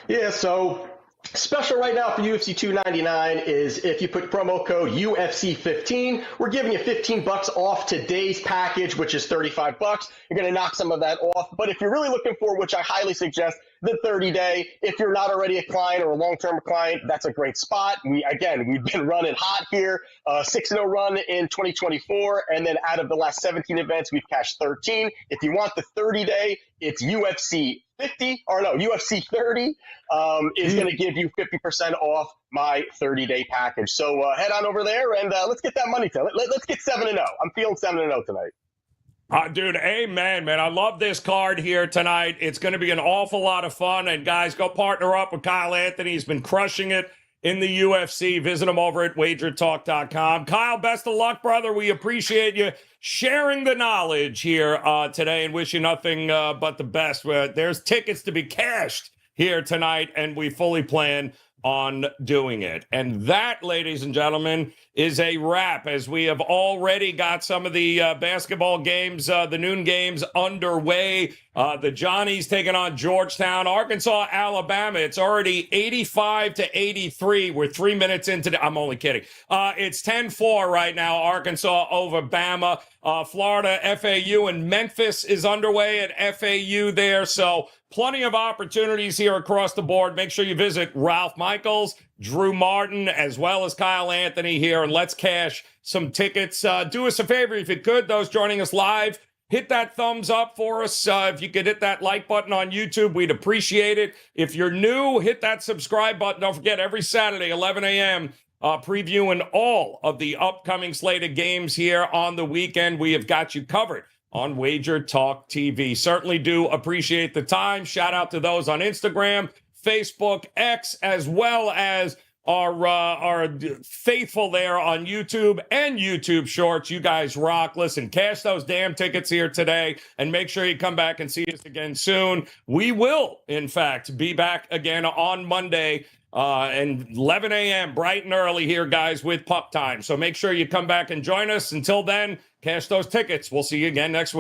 Yeah, so special right now for UFC 299 is if you put promo code UFC15, we're giving you $15 off today's package, which is $35. You're going to knock some of that off. But if you're really looking for, which I highly suggest, the 30-day, if you're not already a client or a long-term client, that's a great spot. We've been running hot here, 6-0 run in 2024, and then out of the last 17 events, we've cashed 13. If you want the 30-day, it's UFC 30 is going to give you 50% off my 30-day package. So head on over there and let's get that money. Let's get 7-0. I'm feeling 7-0 tonight. Dude, amen, man. I love this card here tonight. It's going to be an awful lot of fun. And guys, go partner up with Kyle Anthony. He's been crushing it in the UFC. Visit him over at WagerTalk.com. Kyle, best of luck, brother. We appreciate you sharing the knowledge here today and wish you nothing but the best. There's tickets to be cashed here tonight, and we fully plan on doing it. And that, ladies and gentlemen, is a wrap, as we have already got some of the basketball games, the noon games underway. The Johnnies taking on Georgetown, Arkansas, Alabama. It's already 85-83. We're 3 minutes into I'm only kidding. It's 10-4 right now, Arkansas over Bama. Florida, FAU, and Memphis is underway at FAU there. So plenty of opportunities here across the board. Make sure you visit Ralph Michaels, Drew Martin, as well as Kyle Anthony here, and let's cash some tickets. Do us a favor, if you could, those joining us live, hit that thumbs up for us. If you could hit that like button on YouTube, we'd appreciate it. If you're new, hit that subscribe button. Don't forget, every Saturday, 11 a.m., previewing all of the upcoming slated games here on the weekend. We have got you covered on Wager Talk TV. Certainly do appreciate the time. Shout out to those on Instagram, Facebook, X, as well as our faithful there on YouTube and YouTube Shorts. You guys rock. Listen, cash those damn tickets here today and make sure you come back and see us again soon. We will, in fact, be back again on Monday and 11 a.m. bright and early here, guys, with Puck Time. So make sure you come back and join us. Until then, cash those tickets. We'll see you again next week.